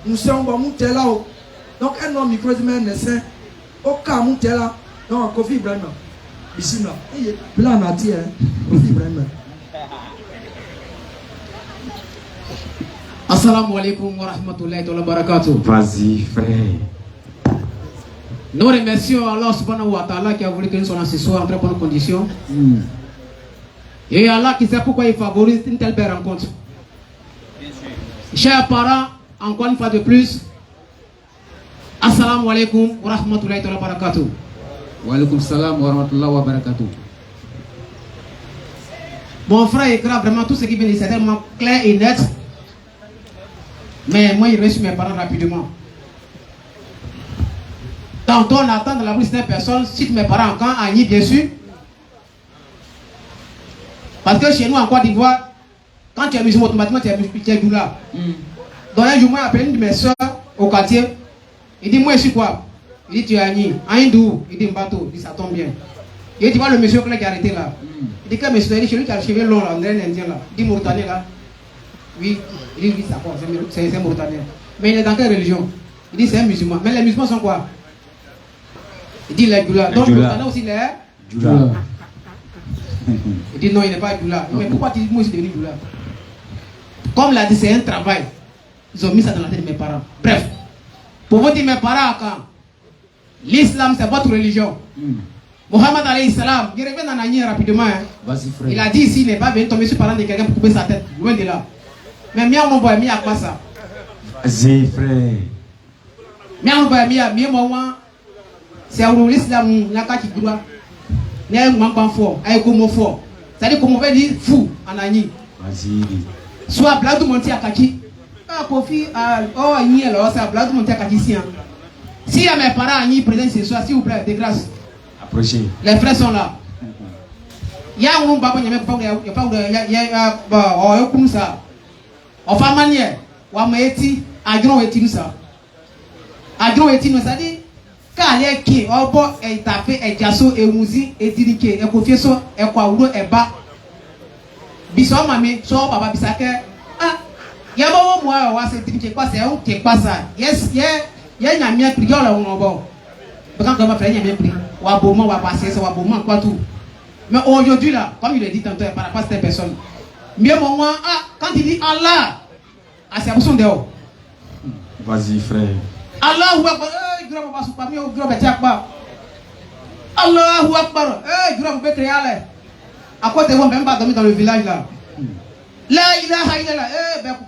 Moussa on va monter là. Donc un homme micro de main Nessé. Au cas monter là. Donc Kofi Ibrahim. Ici là. Là on a dit, Kofi Ibrahim. Assalamu alaikum wa rahmatullahi wa barakatuh. Vas-y, frère. Nous remercions Allah subhanahu wa ta'ala qui a voulu que nous soyons ce soir en très bonnes conditions. Et Allah qui sait pourquoi il favorise une telle belle rencontre. Chers parents, encore une fois de plus, Assalamu alaikum wa rahmatullahi wa barakatuh. Wa alaikum salam wa rahmatullahi wa barakatuh. Mon frère écrit vraiment tout ce qui vient de c'est tellement clair et net. Mais moi, il reçoit mes parents rapidement. Tantôt, on attend dans la bouche d'une personne, cite mes parents quand Agni, bien sûr. Parce que chez nous, en Côte d'Ivoire, quand tu es musulman, automatiquement, tu es doula. Donc, un jour, moi, j'ai appelé une de mes soeurs au quartier. Il dit, moi, je suis quoi? Il dit, tu es Agni. Aïndou. Il dit, Mbato. Il dit, ça tombe bien. Il dit, tu vois le monsieur qui a arrêté là. Il dit, quel monsieur? Il dit, celui qui a le cheveu long là, on dirait un indien là. Il dit, Mauritanien là. Oui, il dit, oui, c'est un Mauritanien. Mais il est dans quelle religion? Il dit, c'est un musulman. Mais les musulmans sont quoi? Il dit, les Djoula. Donc, Mauritanien aussi, les Djoula. Il dit, non, il n'est pas Djoula. Mais pourquoi tu dis, moi, je suis devenu Djoula? Comme l'a dit, c'est un travail. Ils ont mis ça dans la tête de mes parents. Bref, pour vous dire, mes parents, quand l'islam, c'est votre religion. Mohammed alayhi salam, il revient en Agni rapidement. Vas-y, frère. Il a dit ici, il n'est pas venu tomber sur le parent de quelqu'un pour couper sa tête. Loin de là. Mais moi, mon boy, à quoi ça? Vas-y, frère. C'est un l'islam, la carte qui doit. N'est pas fort, avec comme fort. C'est-à-dire qu'on veut dire fou en Ani. Vas-y. Soit Bladou monté à Kaki. Ah, Kofi, oh, il y a là, c'est Bladou monté à Kaki. Si y a mes parents Ani présents ce soir, s'il vous plaît, de grâce. Approchez. Les frères sont là. Il y a un baba, il n'y a pas de. Comme ça. Enfin, manière. Ou à Maïti, à Grand Etin ça. À Grand Etin, ça dit. Quand les qui, oh bon, et tapé, et jasso, et mouzi, et tiniqué, et confieso, et quoi, ou et bas. Bisson, mamie, so, papa, bisake. Ah, y'a bon, moi, c'est tiniqué, quoi, c'est un qui est pas ça. Yes, y'a un mien prié, là, on en va. Quand ma frère, il y a un prix. Ou à Beaumont, ou à passer, ou à Beaumont, quoi tout. Mais aujourd'hui, là, comme il a dit tantôt, par rapport à cette personne, mieux mon moi, quand il dit Allah, c'est un son dehors. Vas-y, frère. Allahu Akbar, grand papa super mieux grand betiakba. Allahu Akbar, grand be créale. À côté de moi même pas dormir dans le village là. La ilaha illallah,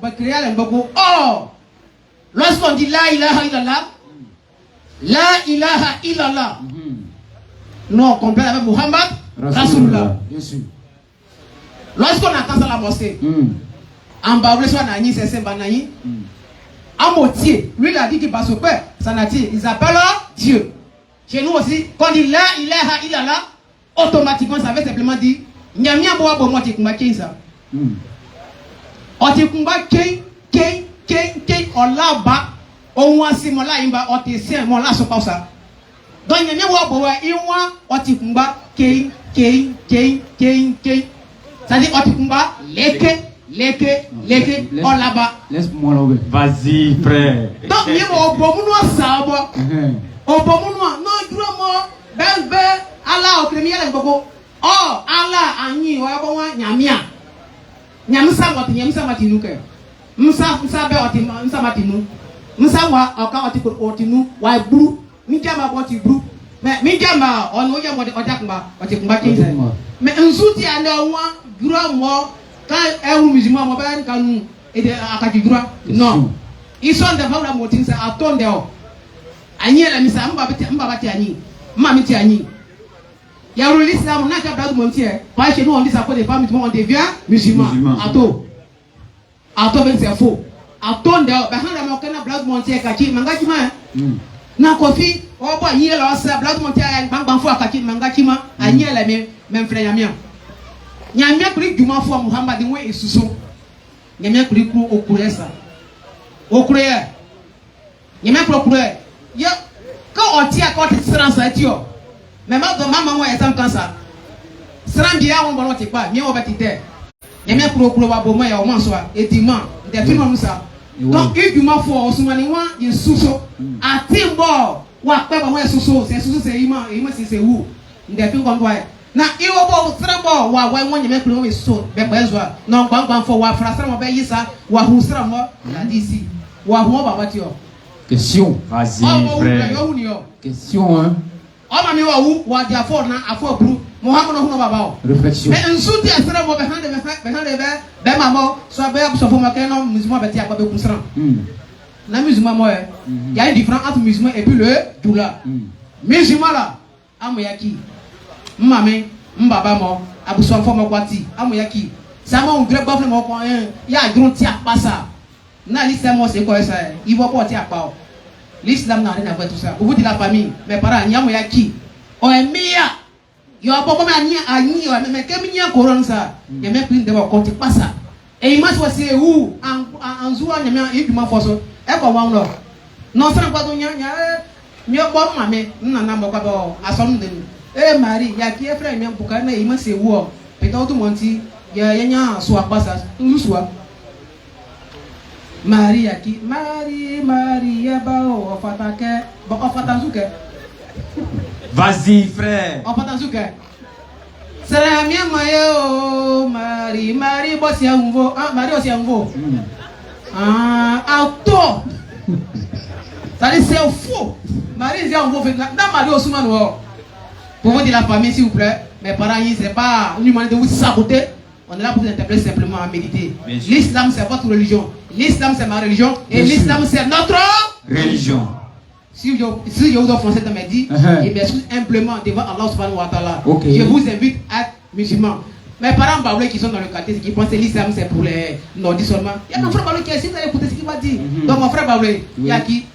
be créale beaucoup. Oh! Lorsqu'on dit la ilaha illallah, la ilaha illallah. Non, complète avec Muhammad Rasulullah. Bien sûr. Lorsqu'on attend ça à la mosquée, en bas, soit Nani, c'est Banani. En moitié, lui il a dit qu'il va se peur, ça n'a dit, ils appellent Dieu. Chez nous aussi, quand on dit la ilaha illallah, automatiquement ça veut simplement dire, Nyamia boa bo moi tikumba ça. O tikumba ken, on là bas, on voit si mon là imba, on te sien, mon là se passe ça. Donc Nyamia boa bo iwa, on tikumba ken. Ça dit, on tikumba leke, on là-bas. Laisse-moi là. Vas-y, frère. Donc, il y a un bon mouvement, ça. Un bon mouvement. Non, il y a un Allah, au premier, il y a un bon. Oh, Allah, Annie, ou un bon, Nyamia. Nyamsa, Nyamsa, Matinou. Msa, Matinou. Msa, Otinu, Wai Brou. Mijama, Brou. Mais Mijama, on a Otakba. Mais un soutien à un quand un musulman m'a quand nous et à droit non ils sont devant la montine ça attendent ani la misa mbaba tiani mami tiani ya l'islam n'a qu'à pas de mentir pas chez nous on dit ça pour des femmes on devient musulman attends c'est faux attendent ben on a qu'à blague mentir kaki mangaki ma na kofi o ba yé la ça blague mentir bang fo kaki mangaki ma ani la même frère yamia Nyamia kuri juma fo Muhammad we esuso nyamia kuri ku okure sa okure nyamia kuri okure ya ka oti akoti sran sa ti o me ma do mama wa esam kansa sran bia won bono ti pa mi o betite nyamia kuri okure wa bo mo ya o man so a etima de fi mo musa donc e juma fo osumani wa esuso atimbo wa pe ba mo esuso se ima se wu de fi kon do na iwo bo srabo wa nyame kuru we so be bezwa no gbangban fo wa fra sramo be yisa wa hu sramo la disi wa hu ba bati o question. Vas-y, frère. Question hein. O ma mi wa hu wa dia fo na afo bru Muhammad no hu baba o réflexion. mais nsuti sramo be hande be mamo so be so fo ma keno musulman be ti akba be kusran na musulman mo il y a une différence entre musulman et puis le doula musulman là amoyaki Mame, mbaba mo, abuso fo mo kwati, amoyaki. Sama on grebe bafle mo ko ya grun ti apasa. Na l'islam c'est quoi ça? Il va pas ti apa. L'islam n'a rien à voir tout ça. Au bout de la famille, mes parents nyamoyaki. O emia. Yo bo mo ani me keminya koron ça. Ya me pin de ba ko ti pasa. E ima so se wu an zuwa nyamia e duma foso. E ko wan lo. No sra kwa do nya mi bo mame nna mo kwa bo asom de. Marie, il y a qui est frère, mais pour qu'on ait c'est où? Peut-être tout le monde dit, il y a un soir pas ça, tout soit. Marie, il y a qui? Marie, ya ba o fatake, bon o fatanzuke. Vas-y, frère. O fatanzuke. Sera mia mayo, Marie, boss ya unvo, Marie aussi unvo. Auto. Ça dit c'est faux. Marie ya unvo fait là, Marie au soumano. Pour vous dire la famille, s'il vous plaît, mes parents, c'est pas une manière de vous saboter. On est là pour vous interpréter simplement à méditer. L'islam, c'est votre religion. L'islam c'est ma religion et l'islam c'est notre religion. Si je vous offre cet midi, je m'excuse simplement devant Allah subhanahu wa ta'ala. Je vous invite à être musulman. Mes parents baoulés qui sont dans le quartier, qui pensent que l'islam c'est pour les nordistes seulement. Il y a mon frère baoulé qui est ici, vous allez écouter ce qu'il va dire. Donc mon frère baoulé, il y a qui?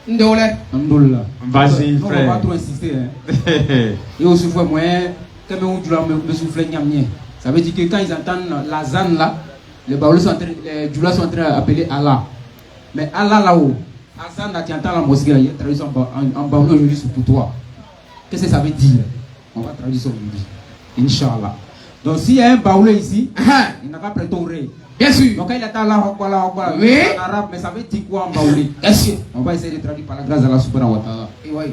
Ndolé. Vas-y, frère. On va pas trop insister. Et aussi, frère, moi, quand on me souffle, ça veut dire que quand ils entendent la zan là, les baoulés sont en train, les djoulas sont en train d'appeler Allah. Mais Allah là-haut, Azan, tu entends la mosquée, il y a une traduction en baoulé aujourd'hui, c'est pour toi. Qu'est-ce que ça veut dire? On va traduire ça aujourd'hui. Inch'Allah. Donc s'il y a un baoulé ici, il n'a pas prêté au ré. Bien sûr. Donc quand il attend Allah, oui. En arabe, mais ça veut dire quoi en baoulé? Bien sûr. On va essayer de traduire par la grâce d'Allah subhanahu wa ta'ala. Oui.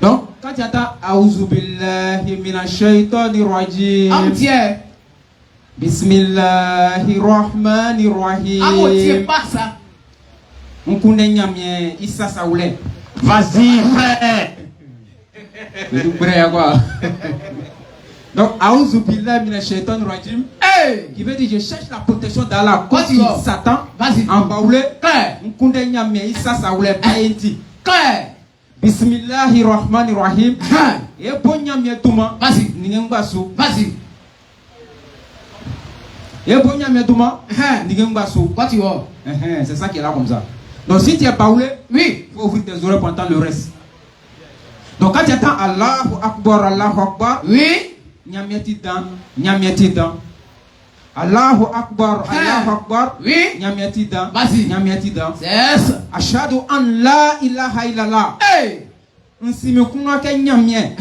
Donc, quand tu attends A'udhu billahi minash shaitanir rajim. Entier. Bismillahirrahmanirrahim. Entier, pas ça. Mkunde nyamye Issa Saoulé. Vas-y, frère. Mais tout prêt à quoi? Donc, A'udhu billahi minash shaitanir rajim. Qui veut dire je cherche la protection d'Allah contre Satan. Vas-y. En baoulé. Mkunde nyamye Issa Saoulé. Baïti. Bismillahirrahmanirrahim. Et bon nyamye Touma. Vas-y. Ningembasu. Vas-y. Et bon nyamye Touma. Ningembasu. Quoi tu vois? C'est ça qui est là comme ça. Donc si tu es baoulé, oui, il faut ouvrir tes oreilles pour entendre le reste. Donc quand tu attends Allahu Akbar, oui, nyamieti dan. Allahu Akbar, oui, nyamieti dan. Vas-y, nyamieti dan. Yes. Ashhadu an la ilaha illallah. Nsime kunwa ke nyamie.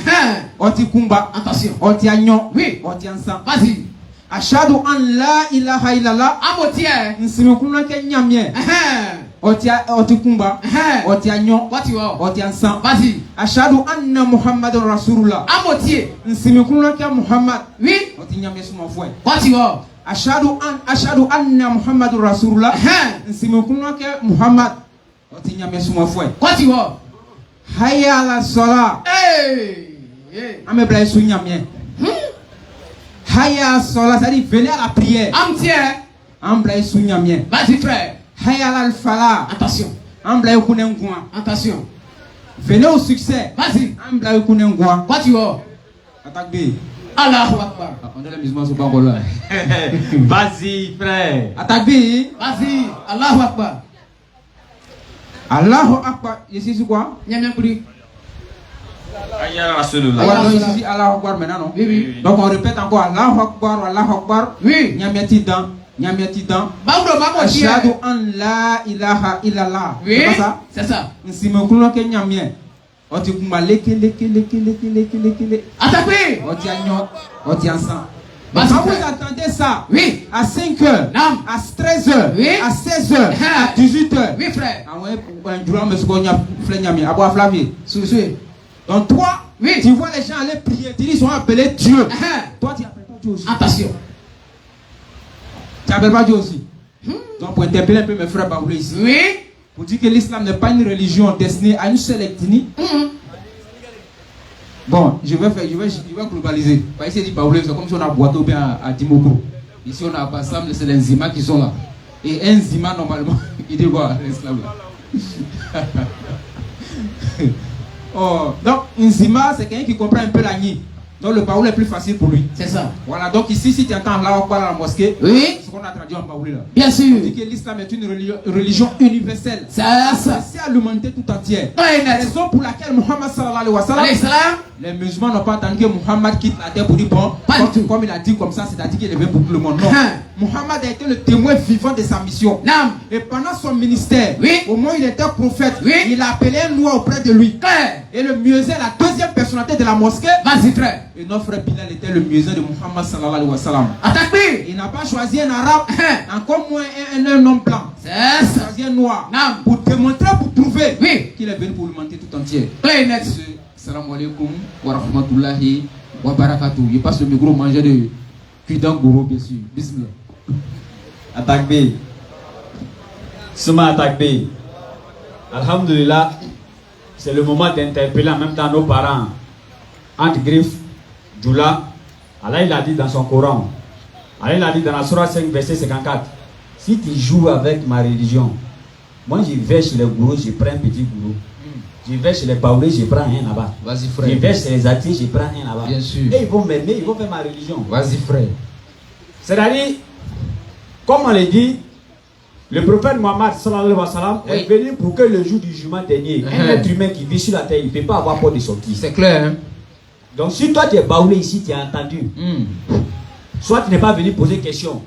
Oti kumba. Attention. Oti anyon. Oui. Oti ansan. Vas-y. Ashhadu an la ilaha illallah. Amotier. Nsime kunwa ke nyamie. Oti kumba. Oti anyon. What you are? Oti ansan. Vas-y. Ashhadu anna Muhammadur Rasulullah. Amotier. Nsime kunwa ke Muhammad. Oui. Oti nyamie suma fwe. What you are? Ashhadu anna Muhammadur Rasulullah. Nsime kunwa ke Muhammad. Oti nyamie suma fwe. What you are? Hayya ala salat. Ame bla sou nyamie. Hayya ala salat, ça dit venez à la prière. Entier. Ambla sou nyamie. Vas-y frère. Hayya ala falah. Attention. Ambla kunen ngwa. Attention. Venez au succès. Vas-y. Ambla kunen ngwa. What you are? Attaque B. Allahu Akbar. On est les musulmans sont pas encore là. Vas-y, frère. Attaque B. Vas-y. Allahu Akbar. Allahu Akbar. Ici c'est quoi? Nyamien Koudi. Alors ici Allahu Akbar maintenant non? Oui. Donc on répète encore Allahu Akbar. Oui. Nyamieti dan. Baoudou maman aussi. Ashhadu an la ilaha illallah. Oui. C'est ça? C'est ça. Nsime kuno ke nyamie. Oti kumba leke. Attaquez. Oti anyon. Oti ansan. Quand vous entendez ça, oui, à 5h, à 13h, oui, à 16h, à 18h, oui frère. Donc toi, oui, tu vois les gens aller prier, tu dis ils sont appelés Dieu. Toi tu n'appelles pas Dieu aussi. Attention. Tu n'appelles pas Dieu aussi. Donc pour interpeller un peu mes frères baoulés ici, oui, pour dire que l'islam n'est pas une religion destinée à une seule ethnie. Bon, je vais globaliser. Parce que c'est baoulé, c'est comme si on a boité ou bien à Dimokro. Ici on a Bassam, c'est les Nzima qui sont là. Et un Nzima normalement, il dit quoi l'islam là. Oh, donc Nzima c'est quelqu'un qui comprend un peu la Nîmes. Donc le baoulé est plus facile pour lui. C'est ça. Voilà, donc ici si tu entends là on parle à la mosquée, oui, c'est ce qu'on a traduit en baoulé là. Bien sûr. On dit que l'islam est une religion universelle. C'est ça. C'est à l'humanité tout entière. La raison pour laquelle Muhammad sallallahu alayhi wa sallam, les musulmans n'ont pas entendu que Muhammad quitte la terre pour dire bon, comme il a dit comme ça, c'est-à-dire qu'il est venu pour tout le monde. Non. Muhammad a été le témoin vivant de sa mission. Non. Et pendant son ministère, oui, au moins il était prophète, oui, il a appelé un noir auprès de lui. Et le muezzin, la deuxième personnalité de la mosquée, vas-y frère. Et notre frère Bilal était le muezzin de Muhammad sallallahu alayhi wa sallam. Attaque. Il n'a pas choisi un arabe, encore moins un homme blanc. C'est ça. Il a choisi un noir. Non. Pour démontrer, pour prouver, oui, qu'il est venu pour l'humanité tout entière. Net. Salam alaikum wa rahmatullahi wa barakatuh. Il passe le micro manger de Kudangouro, bien sûr. Bismillah. Attaque B. Souma attaque B. Alhamdulillah, c'est le moment d'interpeller en même temps nos parents. Entre griffes, Djoula, Allah il a dit dans son Coran, Allah il a dit dans la Surah 5, verset 54, si tu joues avec ma religion, moi je vais chez les gourous, je prends un petit gourou. Je vais chez les baoulés, je prends un là-bas. Vas-y, frère. Je vais chez les athées, je prends un là-bas. Bien sûr. Et ils vont m'aimer, ils vont faire ma religion. Vas-y, frère. C'est-à-dire, comme on l'a dit, le prophète Mohammed sallallahu alayhi wa sallam est venu pour que le jour du jugement dernier, un être humain qui vit sur la terre, il ne peut pas avoir peur de sortir. C'est clair, hein? Donc si toi tu es baoulé ici, tu as entendu, soit tu n'es pas venu poser question,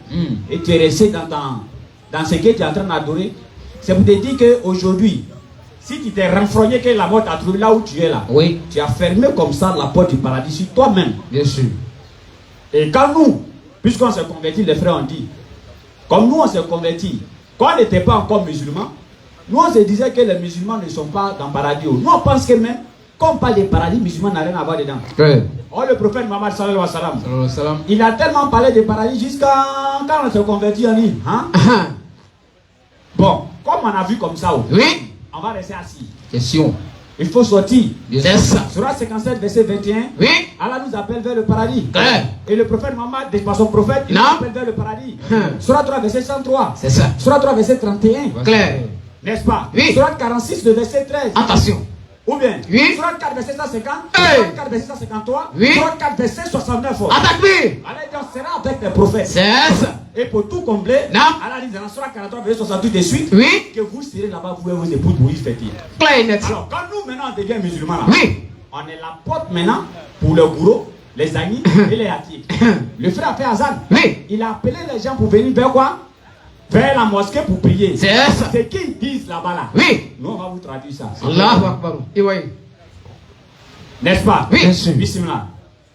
et tu es resté dans ce que tu es en train d'adorer, c'est pour te dire qu'aujourd'hui, si tu t'es renfrogné que la mort t'a trouvé là où tu es là, tu as fermé comme ça la porte du paradis sur toi-même. Bien sûr. Et quand nous, puisqu'on s'est convertis, les frères ont dit, comme nous on s'est convertis, quand on n'était pas encore musulmans, nous on se disait que les musulmans ne sont pas dans le paradis. Nous on pense que même, quand on parle de paradis, musulmans n'ont rien à voir dedans. Ouais. Oh, le prophète Mohammed sallallahu alayhi wa sallam, Sallallahu alayhi wa sallam. il a tellement parlé de paradis jusqu'à quand on s'est convertis, on dit, hein? Bon, comme on a vu comme ça, Oui. on va rester assis. Question. Il faut sortir. C'est ça. Surah 57, verset 21. Oui. Allah nous appelle vers le paradis. Clair. Et le prophète Mohammed, par son prophète, il nous appelle vers le paradis. Surah 3, verset 103. C'est ça. Surah 3, verset 31. Clair. N'est-ce pas? Oui. Surah 46, le verset 13. Attention. Ou bien, Oui. Surah 4, verset 150. Hey. Surah 4, verset 153. Oui. Surah 4, verset 69. Attaque-lui. Allah dit, on sera avec les prophètes. C'est ça. Et pour tout combler, Non. Allah dit dans Surah 43, verset 68 de suite, Oui. que vous serez là-bas, vous et vos épouses pour y fêter. Clair et net. Alors, quand nous maintenant on devient musulmans, là, Oui. on est la porte maintenant pour le gourou, les amis et les attiers. Le frère a fait Azan. Oui. Il a appelé les gens pour venir vers quoi? Vers la mosquée pour prier. C'est ça. C'est qu'ils disent là-bas là. Oui. Nous on va vous traduire ça. Allahu Akbar. Et oui. N'est-ce pas? Oui. Bien sûr. Bismillah.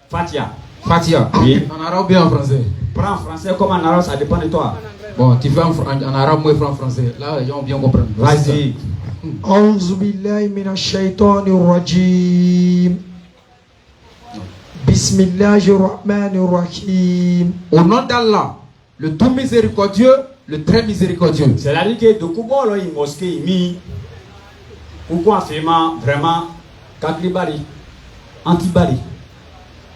Fatia. Fatia. Oui. En arabe ou bien en français? Prends en français comme en arabe, ça dépend de toi. Bon, tu fais en arabe, moi je fais en français. Là, les gens vont bien comprendre. Vas-y. أعوذ بالله من الشيطان الرجيم بسم الله الرحمن الرحيم. Au nom d'Allah, le tout miséricordieux, le très miséricordieux. C'est-à-dire que de Kubo, une mosquée, mi, ou quoi, vraiment, Kaklibari, Antibari,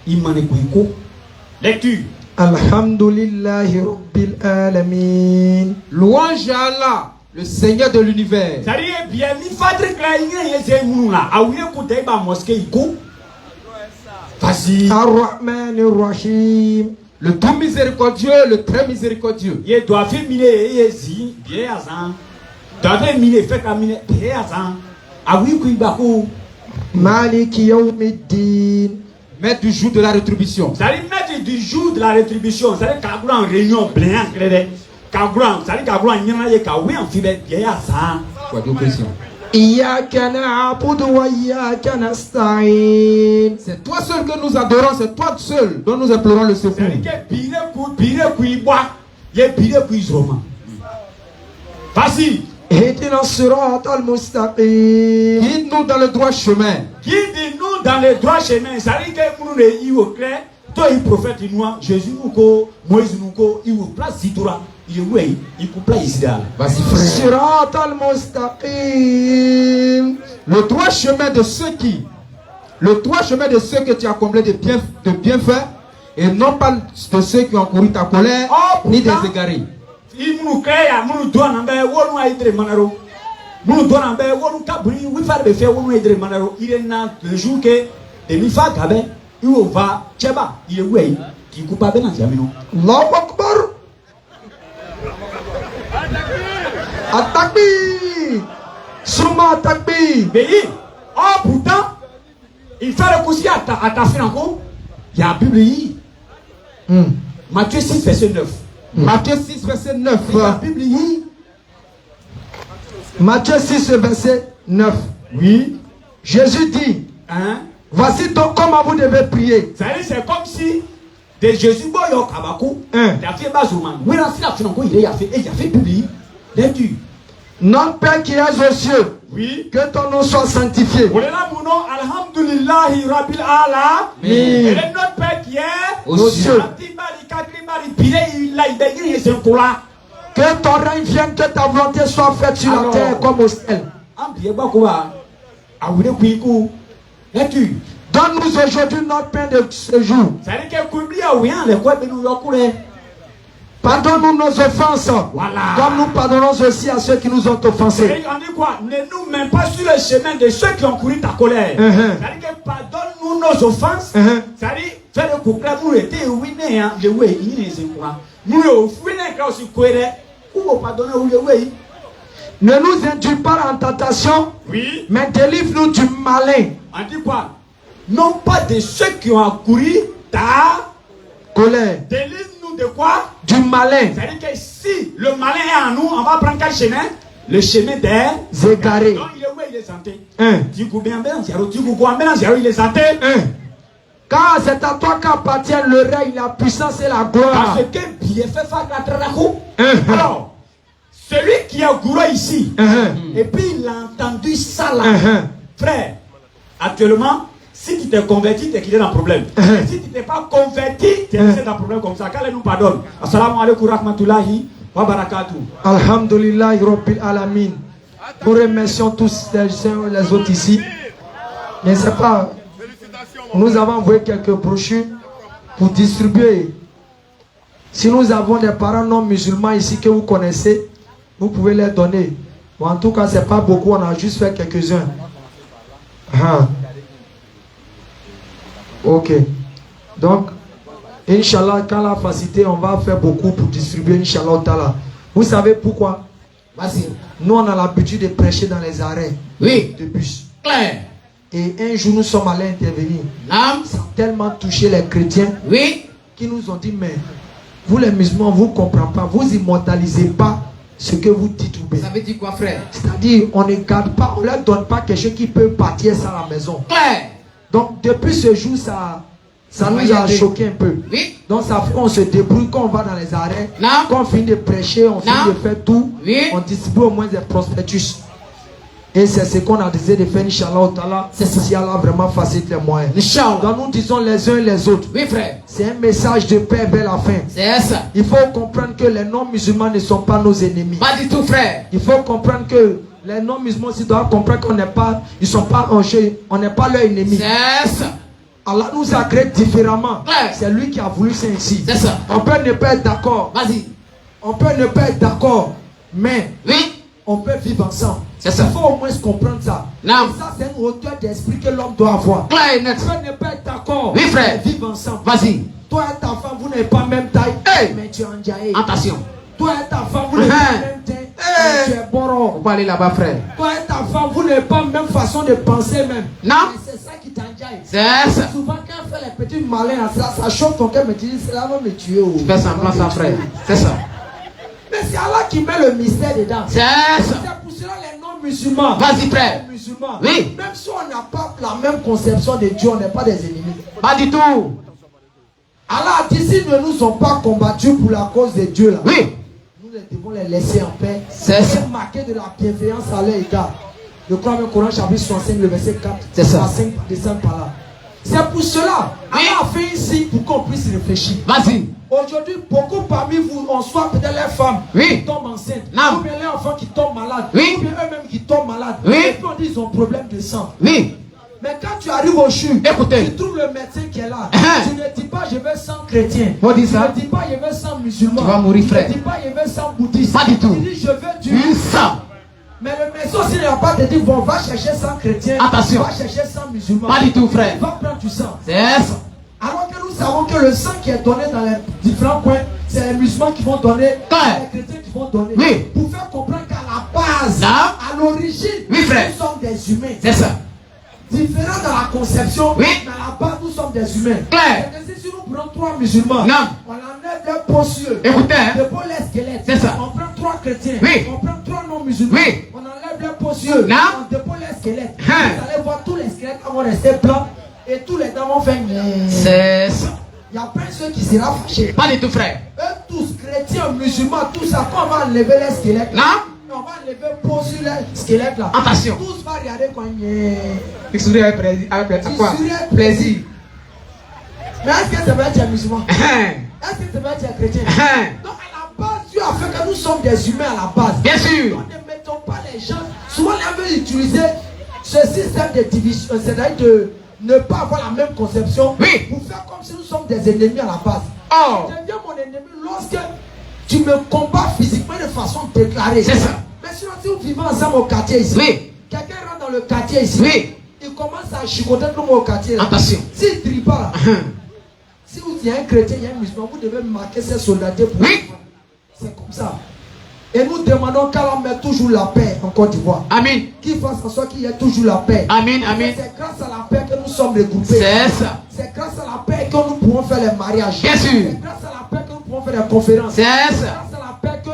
Imanekuiko. Lecture. Alhamdulillahi Rabbil Alamin. Louange à Allah, le Seigneur de l'univers. C'est-à-dire, bien, mi fadri klaïne, yé mouna, a ouye koute ba mosquée, iko. Vas-y. Ar-Rahman Ar-Rahim. Le tout miséricordieux, le très miséricordieux. Yé doit faire mine, yé zi, bien azan. Doit faire mine, fait ka mine, bien azan. A ouye kuibako. Maliki Yawmiddin. Maître du jour de la rétribution. C'est-à-dire, maître du jour de la rétribution, c'est-à-dire qu'à en réunion, bléant, c'est-à-dire qu'à en yéna, yé ka ouye en fibet, bien azan. Quoi de question? Iyyaka na'budu wa iyyaka nasta'in. C'est toi seul que nous adorons, c'est toi seul dont nous implorons le secours. C'est-à-dire que bire kuibwa, yé bire kuizroma. Vas-y. Ihdina siratal mustaqim. Guide-nous dans le droit chemin. Guide-nous dans le droit chemin. C'est-à-dire que nous ne y au clair, toi, il prophète, il nous Jésus nous ko, Moïse nous ko, il vous place Zitora. Il coupe là ici. Vas-y, frère. Siratal mustaqim. Le droit chemin de ceux qui, le droit chemin de ceux que tu as comblés de bienfaits, et non pas de ceux qui ont couru ta colère, ni des égarés. Il nous crée, il nous donne un peu, on nous a aidé manaro. Nous donne un peu, on nous a brûlé, oui, faire des faits, on nous a aidé manaro. Il est là le jour que des mifas gabe, il va, tcheba, il est où qui coupe pas bien dans Jamino. Allahu Akbar. Atakbir. Suma takbir. Mais oh pourtant, il fait le coup à ta fin encore. Il y a la Bible. Matthieu 6, verset 9. Matthieu 6, verset 9. La Bible. Matthieu 6, verset 9. Oui. Jésus dit, Hein? voici donc comment vous devez prier. C'est comme si de Jésus boyo kabako. Il a fait basoman. Oui, il a fait encore, il a fait Bible. Lecture. Notre Père qui es aux cieux, Oui. que ton nom soit sanctifié. On est là, mon nom, Alhamdulillahi Rabbil Alamin. Et notre Père qui est Aux cieux. Que ton règne vienne, que ta volonté soit faite sur la terre comme au ciel. Donne-nous aujourd'hui notre pain de ce jour. Pardonne-nous nos offenses. Voilà. Comme nous pardonnons aussi à ceux qui nous ont offensés. Et on dit quoi? Ne nous mets pas sur le chemin de ceux qui ont couru ta colère. C'est-à-dire que pardonne-nous nos offenses. C'est-à-dire, fais le couple, nous étions winés, hein, de way, il est quoi? Nous sommes winés quand on courait. Où pardonner ou le way? Ne nous induis pas en tentation. Oui. Mais délivre-nous du malin. On dit quoi? Non pas de ceux qui ont couru ta colère. Délivre-nous de quoi? Du malin. C'est-à-dire que si le malin est en nous, on va prendre quel chemin? Le chemin des égarés. Donc il est où? Il est santé. Tu coupes bien, il est santé. Car c'est à toi qu'appartient le règne, la puissance et la gloire. Parce que bien fait faire la traque. Alors, celui qui a gourou ici, et puis il a entendu ça là, frère, actuellement, si tu t'es converti, tu es quitté dans le problème. Si tu t'es pas converti, tu es resté dans le problème comme ça. Qu'Allah nous pardonne. Assalamu alaikum rahmatullahi wa barakatuh. Alhamdulillah Rabbil Alamin. Nous remercions tous les uns et les autres ici. Je ne sais pas, nous avons envoyé quelques brochures pour distribuer. Si nous avons des parents non musulmans ici que vous connaissez, vous pouvez les donner. Bon, en tout cas, ce n'est pas beaucoup, on a juste fait quelques-uns. Ok. Donc, Inch'Allah, quand la facilité, on va faire beaucoup pour distribuer, Inch'Allah. Vous savez pourquoi? Vas-y. Nous, on a l'habitude de prêcher dans les arrêts de bus. Claire. Et un jour, nous sommes allés intervenir. Ça a tellement touché les chrétiens qui nous ont dit, mais vous les musulmans, vous ne comprenez pas, vous immortalisez pas ce que vous dites ou bien. Ça veut dire quoi, frère? C'est-à-dire, on ne garde pas, on ne leur donne pas quelque chose qui peut partir ça à la maison. Claire. Donc, depuis ce jour, ça nous a choqué un peu. Oui. Donc, ça fait qu'on se débrouille quand on va dans les arrêts. Quand on finit de prêcher, on finit de faire tout. On distribue au moins des prospectus. Et c'est ce qu'on a décidé de faire, Inch'Allah. C'est si Allah vraiment facilite les moyens. Donc, nous disons les uns et les autres. Oui, frère. C'est un message de paix vers la fin. C'est ça. Il faut comprendre que les non-musulmans ne sont pas nos ennemis. Pas du tout, frère. Il faut comprendre que les non-musulmans aussi doivent comprendre qu'on n'est pas, ils sont pas en jeu, on n'est pas leur ennemi. C'est ça. Allah nous a créés différemment. C'est lui qui a voulu ça ainsi. C'est ça. On peut ne pas être d'accord. Vas-y. On peut ne pas être d'accord, mais on peut vivre ensemble. C'est ça. Il faut au moins comprendre ça. Et ça, c'est une hauteur d'esprit que l'homme doit avoir. Claire et net. On peut ne pas être d'accord. Oui, frère. Mais vivre ensemble. Vas-y. Toi et ta femme, vous n'avez pas même taille. Mais tu es en jaïe. Attention. Toi et ta femme, vous n'avez pas même taille. Tu es boro. On va aller là-bas, frère. Toi et ta femme, vous n'avez pas même façon de penser même. Non. C'est ça qui t'enjaille. C'est ça. Souvent quand on fait les petits malins, ça choque ton cœur, mais tu dis, cela va me tuer. Tu fais semblant ça, frère. C'est ça. Mais c'est Allah qui met le mystère dedans. C'est ça. C'est pour cela les non-musulmans. Vas-y, frère. Les musulmans. Oui. Même si on n'a pas la même conception de Dieu, on n'est pas des ennemis. Pas du tout. Allah a dit, s'ils ne nous ont pas combattus pour la cause de Dieu là. Oui. Nous devons les laisser en paix. C'est ça. Marquer de la bienveillance à leur égard. Je crois que le Coran chapitre 65, le verset 4. C'est ça. 5 descend par là. C'est pour cela. Allah a fait ici pour qu'on puisse réfléchir. Vas-y. Aujourd'hui, beaucoup parmi vous, on soit peut-être les femmes qui tombent enceintes, ou bien les enfants qui tombent malades, ou bien eux-mêmes qui tombent malades. Et puis on dit qu'ils ont problème de sang. Oui. Mais quand tu arrives au CHU, écoutez, tu trouves le médecin qui est là. Tu ne dis pas je veux sang chrétien. On dit ça. Tu ne dis pas je veux sang musulman. Tu vas mourir, frère. Tu ne dis pas je veux sang bouddhiste. Pas du tout. Tu dis je veux du sang. Mais le médecin aussi ne va pas te dire bon, va chercher sang chrétien. Attention. Va chercher sang musulman. Pas du tout, frère. Va prendre du sang. C'est ça. Alors que nous savons que le sang qui est donné dans les différents coins, c'est les musulmans qui vont donner, les chrétiens qui vont donner. Oui. Pour faire comprendre qu'à la base, à l'origine, nous sommes des humains. C'est ça. Différents dans la conception, mais à la base, nous sommes des humains. Claire. Si nous prenons 3 musulmans, on enlève leur peau sur eux. Écoutez, de peau les squelettes. C'est ça. On prend 3 chrétiens. On prend 3 non-musulmans. On enlève leur peau sur eux. On dépose les squelettes. Vous allez voir tous les squelettes vont rester blancs. Et tous les dents vont faire. C'est ça. Il y a plein de ceux qui seront fâchés. Pas du tout, frère. Eux tous, chrétiens, musulmans, tout ça, quand on va enlever les squelettes, on va enlever peau sur les squelettes là. Attention. Tous vont regarder quand il sourit avec plaisir. Avec plaisir. Mais est-ce que ça va être musulman? Est-ce que ça va être chrétien? Donc à la base, Dieu a fait que nous sommes des humains à la base. Bien sûr. Donc ne mettons pas les gens. Souvent les veulent utiliser ce système de division, c'est-à-dire de ne pas avoir la même conception pour faire comme si nous sommes des ennemis à la base. Je deviens mon ennemi lorsque tu me combats physiquement de façon déclarée. C'est ça. Mais sinon, si vous vivez ensemble au quartier ici, Oui. quelqu'un rentre dans le quartier ici, Oui. il commence à chicoter tout le monde au quartier. Là. Attention. S'il ne trie pas, là, si vous y a un chrétien, il y a un musulman, vous devez marquer ces soldats pour Oui. C'est comme ça. Et nous demandons qu'Allah mette toujours la paix en Côte d'Ivoire. Amen. Qu'il fasse en sorte qu'il y ait toujours la paix. Amen. Amen. C'est grâce à la paix que nous sommes regroupés. C'est ça. C'est grâce à la paix que nous pouvons faire les mariages. Bien sûr. C'est grâce à la paix que nous pouvons faire les conférences. C'est C'est ça. grâce à la paix que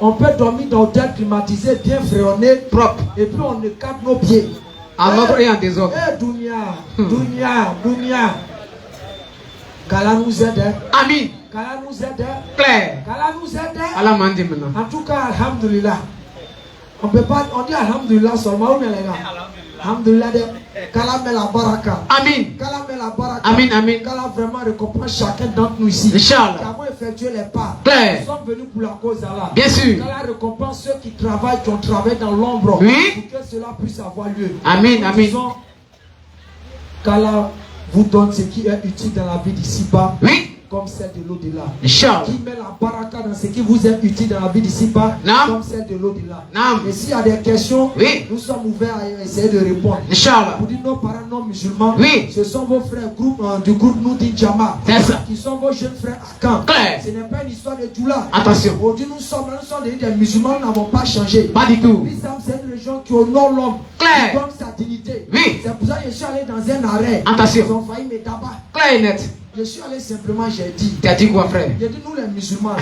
on peut dormir dans l'hôtel climatisé, bien fréonné, Propre. et puis on écarte nos pieds. En ordre et en désordre. Eh, Dounia. Qu'Allah nous aide. Amen. Qu'Allah nous aide. Claire. Qu'Allah nous aide. Allah m'a dit maintenant. En tout cas, alhamdulillah. On peut pas, on dit alhamdulillah seulement, ou bien les gars. Alhamdulillah, qu'Allah met la baraka. Amen. Qu'Allah met la baraka. Amen. Amen. Qu'Allah vraiment récompense chacun d'entre nous ici. Inch'Allah. Qui avons effectué les pas. Claire. Nous sommes venus pour la cause d'Allah. Bien sûr. Qu'Allah récompense ceux qui travaillent, qui ont travaillé dans l'ombre. Oui. Pour que cela puisse avoir lieu. Amen. Nous Amen. disons qu'Allah vous donne ce qui est utile dans la vie d'ici-bas. Oui. Comme celle de l'au-delà. Inch'Allah. Qui met la baraka dans ce qui vous est utile dans la vie d'ici-bas, Naam. comme celle de l'au-delà. Naam. Et s'il y a des questions, Oui. nous sommes ouverts à essayer de répondre. Inch'Allah. Pour dire nos parents non musulmans, Oui. ce sont vos frères du groupe Noudi Jama, C'est ça. qui sont vos jeunes frères à Caen. Claire. Ce n'est pas une histoire de Djoula. Attention. Aujourd'hui, nous sommes des musulmans, nous n'avons pas changé. Pas du tout. L'islam, c'est une religion qui honore l'homme, Claire. qui donne sa dignité. Oui. C'est pour ça que je suis allé dans un arrêt. Attention. Ils ont failli me tabac. Claire et net. Je suis allé simplement, j'ai dit. Tu as dit quoi, frère? J'ai dit, nous les musulmans,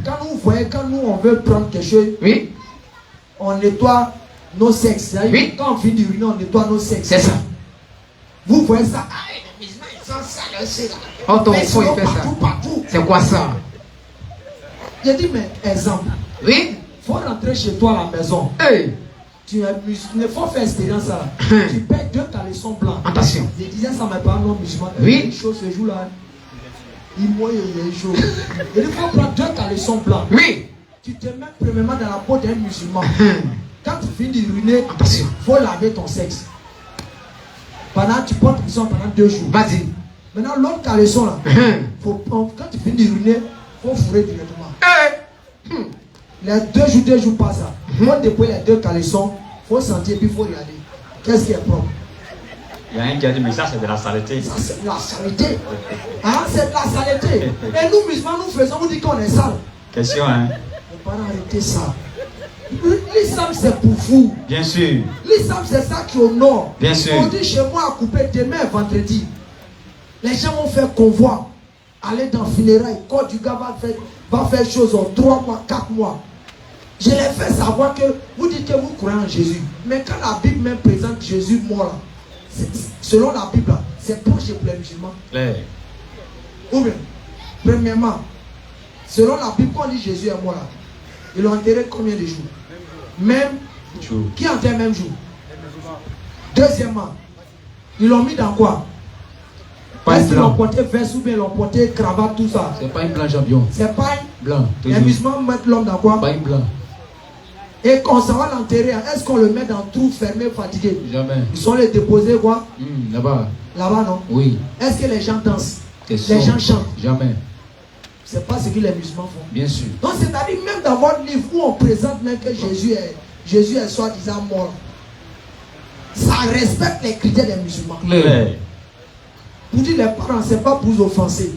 quand nous on veut prendre quelque chose, Oui. on nettoie nos sexes. Oui. Quand on finit d'uriner, on nettoie nos sexes. C'est ça. Vous voyez ça? Ah, les musulmans, ils sont sales aussi là. Oh, ton Mais faux, il sinon, fait ça. partout. C'est quoi ça? J'ai dit, mais exemple, Oui. il faut rentrer chez toi à la maison. Hey. Tu es musulman, il faut faire expérience là. Tu payes 2 caleçons blancs. Attention. Je disais ça à mes parents non musulmans. Oui. Il est chaud ce jour-là. Il est chaud. Il faut prendre 2 caleçons blancs. Oui. Tu te mets premièrement dans la peau d'un musulman. Quand tu finis d'uriner, Attention. il faut laver ton sexe. Tu portes prison pendant 2 jours. Vas-y. Maintenant, l'autre caleçon là, quand tu finis d'uriner, il faut fourrer directement. Les 2 jours passent. Il faut déployer les 2 caleçons, il faut sentir, puis il faut regarder. Qu'est-ce qui est propre? Il y a un qui a dit, mais ça c'est de la saleté. Ça, c'est de la saleté. Hein, c'est de la saleté. Et nous, musulmans, nous faisons, vous dites qu'on est sale. Question, hein? Il faut pas arrêter ça. L'islam, c'est pour vous. Bien sûr. L'islam, c'est ça qui honore. Bien sûr. On dit chez moi à couper demain, vendredi. Les gens vont faire convoi. Aller dans le funérailles. Quand du gars va faire chose en 3 mois, 4 mois. Je les fais savoir que vous dites que vous croyez en Jésus. Mais quand la Bible même présente Jésus mort là, selon la Bible, c'est proche pour les musulmans. Claire. Ou bien, premièrement, selon la Bible, quand on dit Jésus est mort là, ils l'ont enterré combien de jours? Même. Qui enterre même jour? Deuxièmement, ils l'ont mis dans quoi? Est-ce qu'ils l'ont porté veste ou bien ils l'ont porté cravate, tout ça? C'est pas une blanche avion. C'est pas Blanc. les musulmans mettent l'homme dans quoi? Pas une blanc. Et quand ça va l'enterrer, est-ce qu'on le met dans un trou fermé, fatigué? Jamais. Ils sont les déposés quoi? Là-bas. Là-bas, non? Oui. Est-ce que les gens dansent? Question. Les gens chantent? Jamais. C'est pas ce que les musulmans font. Bien sûr. Donc c'est-à-dire même dans votre livre où on présente même que Jésus est soi-disant mort, ça respecte les critères des musulmans. Claire. Pour dire les parents, c'est pas pour vous offenser.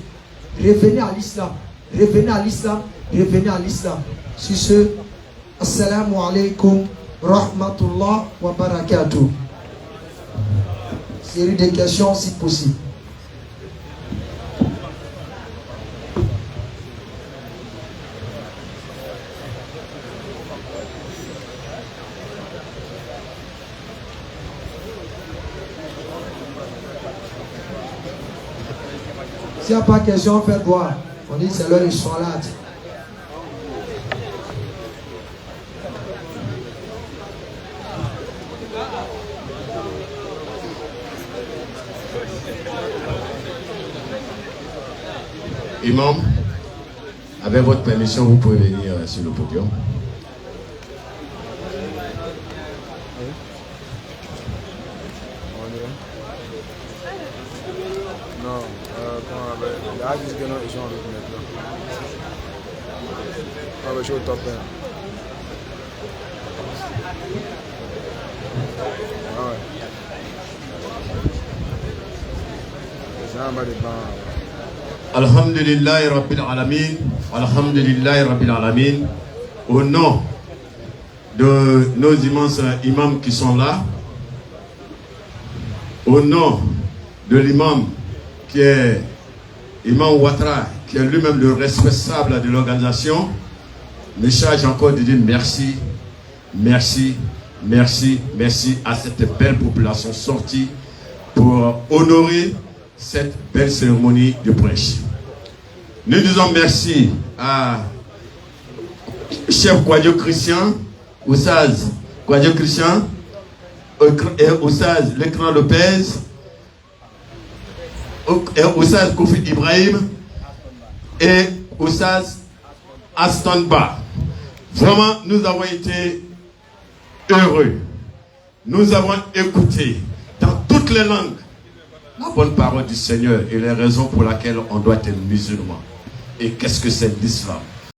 Revenez à l'islam. Revenez à l'islam. Revenez à l'islam. Sur ce, assalamu alaikum rahmatullah wa barakatuh. Série de questions si possible. S'il n'y a pas de question, faites voir. On dit c'est l'heure de salade. Imam, avec votre permission, vous pouvez venir sur le podium. Non, comment on appelle? Il y a juste que non, ils sont en Ah, je suis au top. Ah ouais. C'est un bas de plan. Alhamdulillah Rabbil Alamin. Alhamdulillah Rabbil Alamin. Au nom de nos immenses imams qui sont là, au nom de l'imam qui est Imam Ouattara, qui est lui-même le responsable de l'organisation, me charge encore de dire merci, merci, merci, merci à cette belle population sortie pour honorer cette belle cérémonie de prêche. Nous disons merci à chef Kouadio Christian, Oussaz Kouadio Christian, et Oussaz Lekran Lopez, et Oussaz Kofi Ibrahim et Oussaz Astanba. Vraiment, nous avons été heureux. Nous avons écouté dans toutes les langues la bonne parole du Seigneur et les raisons pour lesquelles on doit être musulman. Et qu'est-ce que c'est l'islam?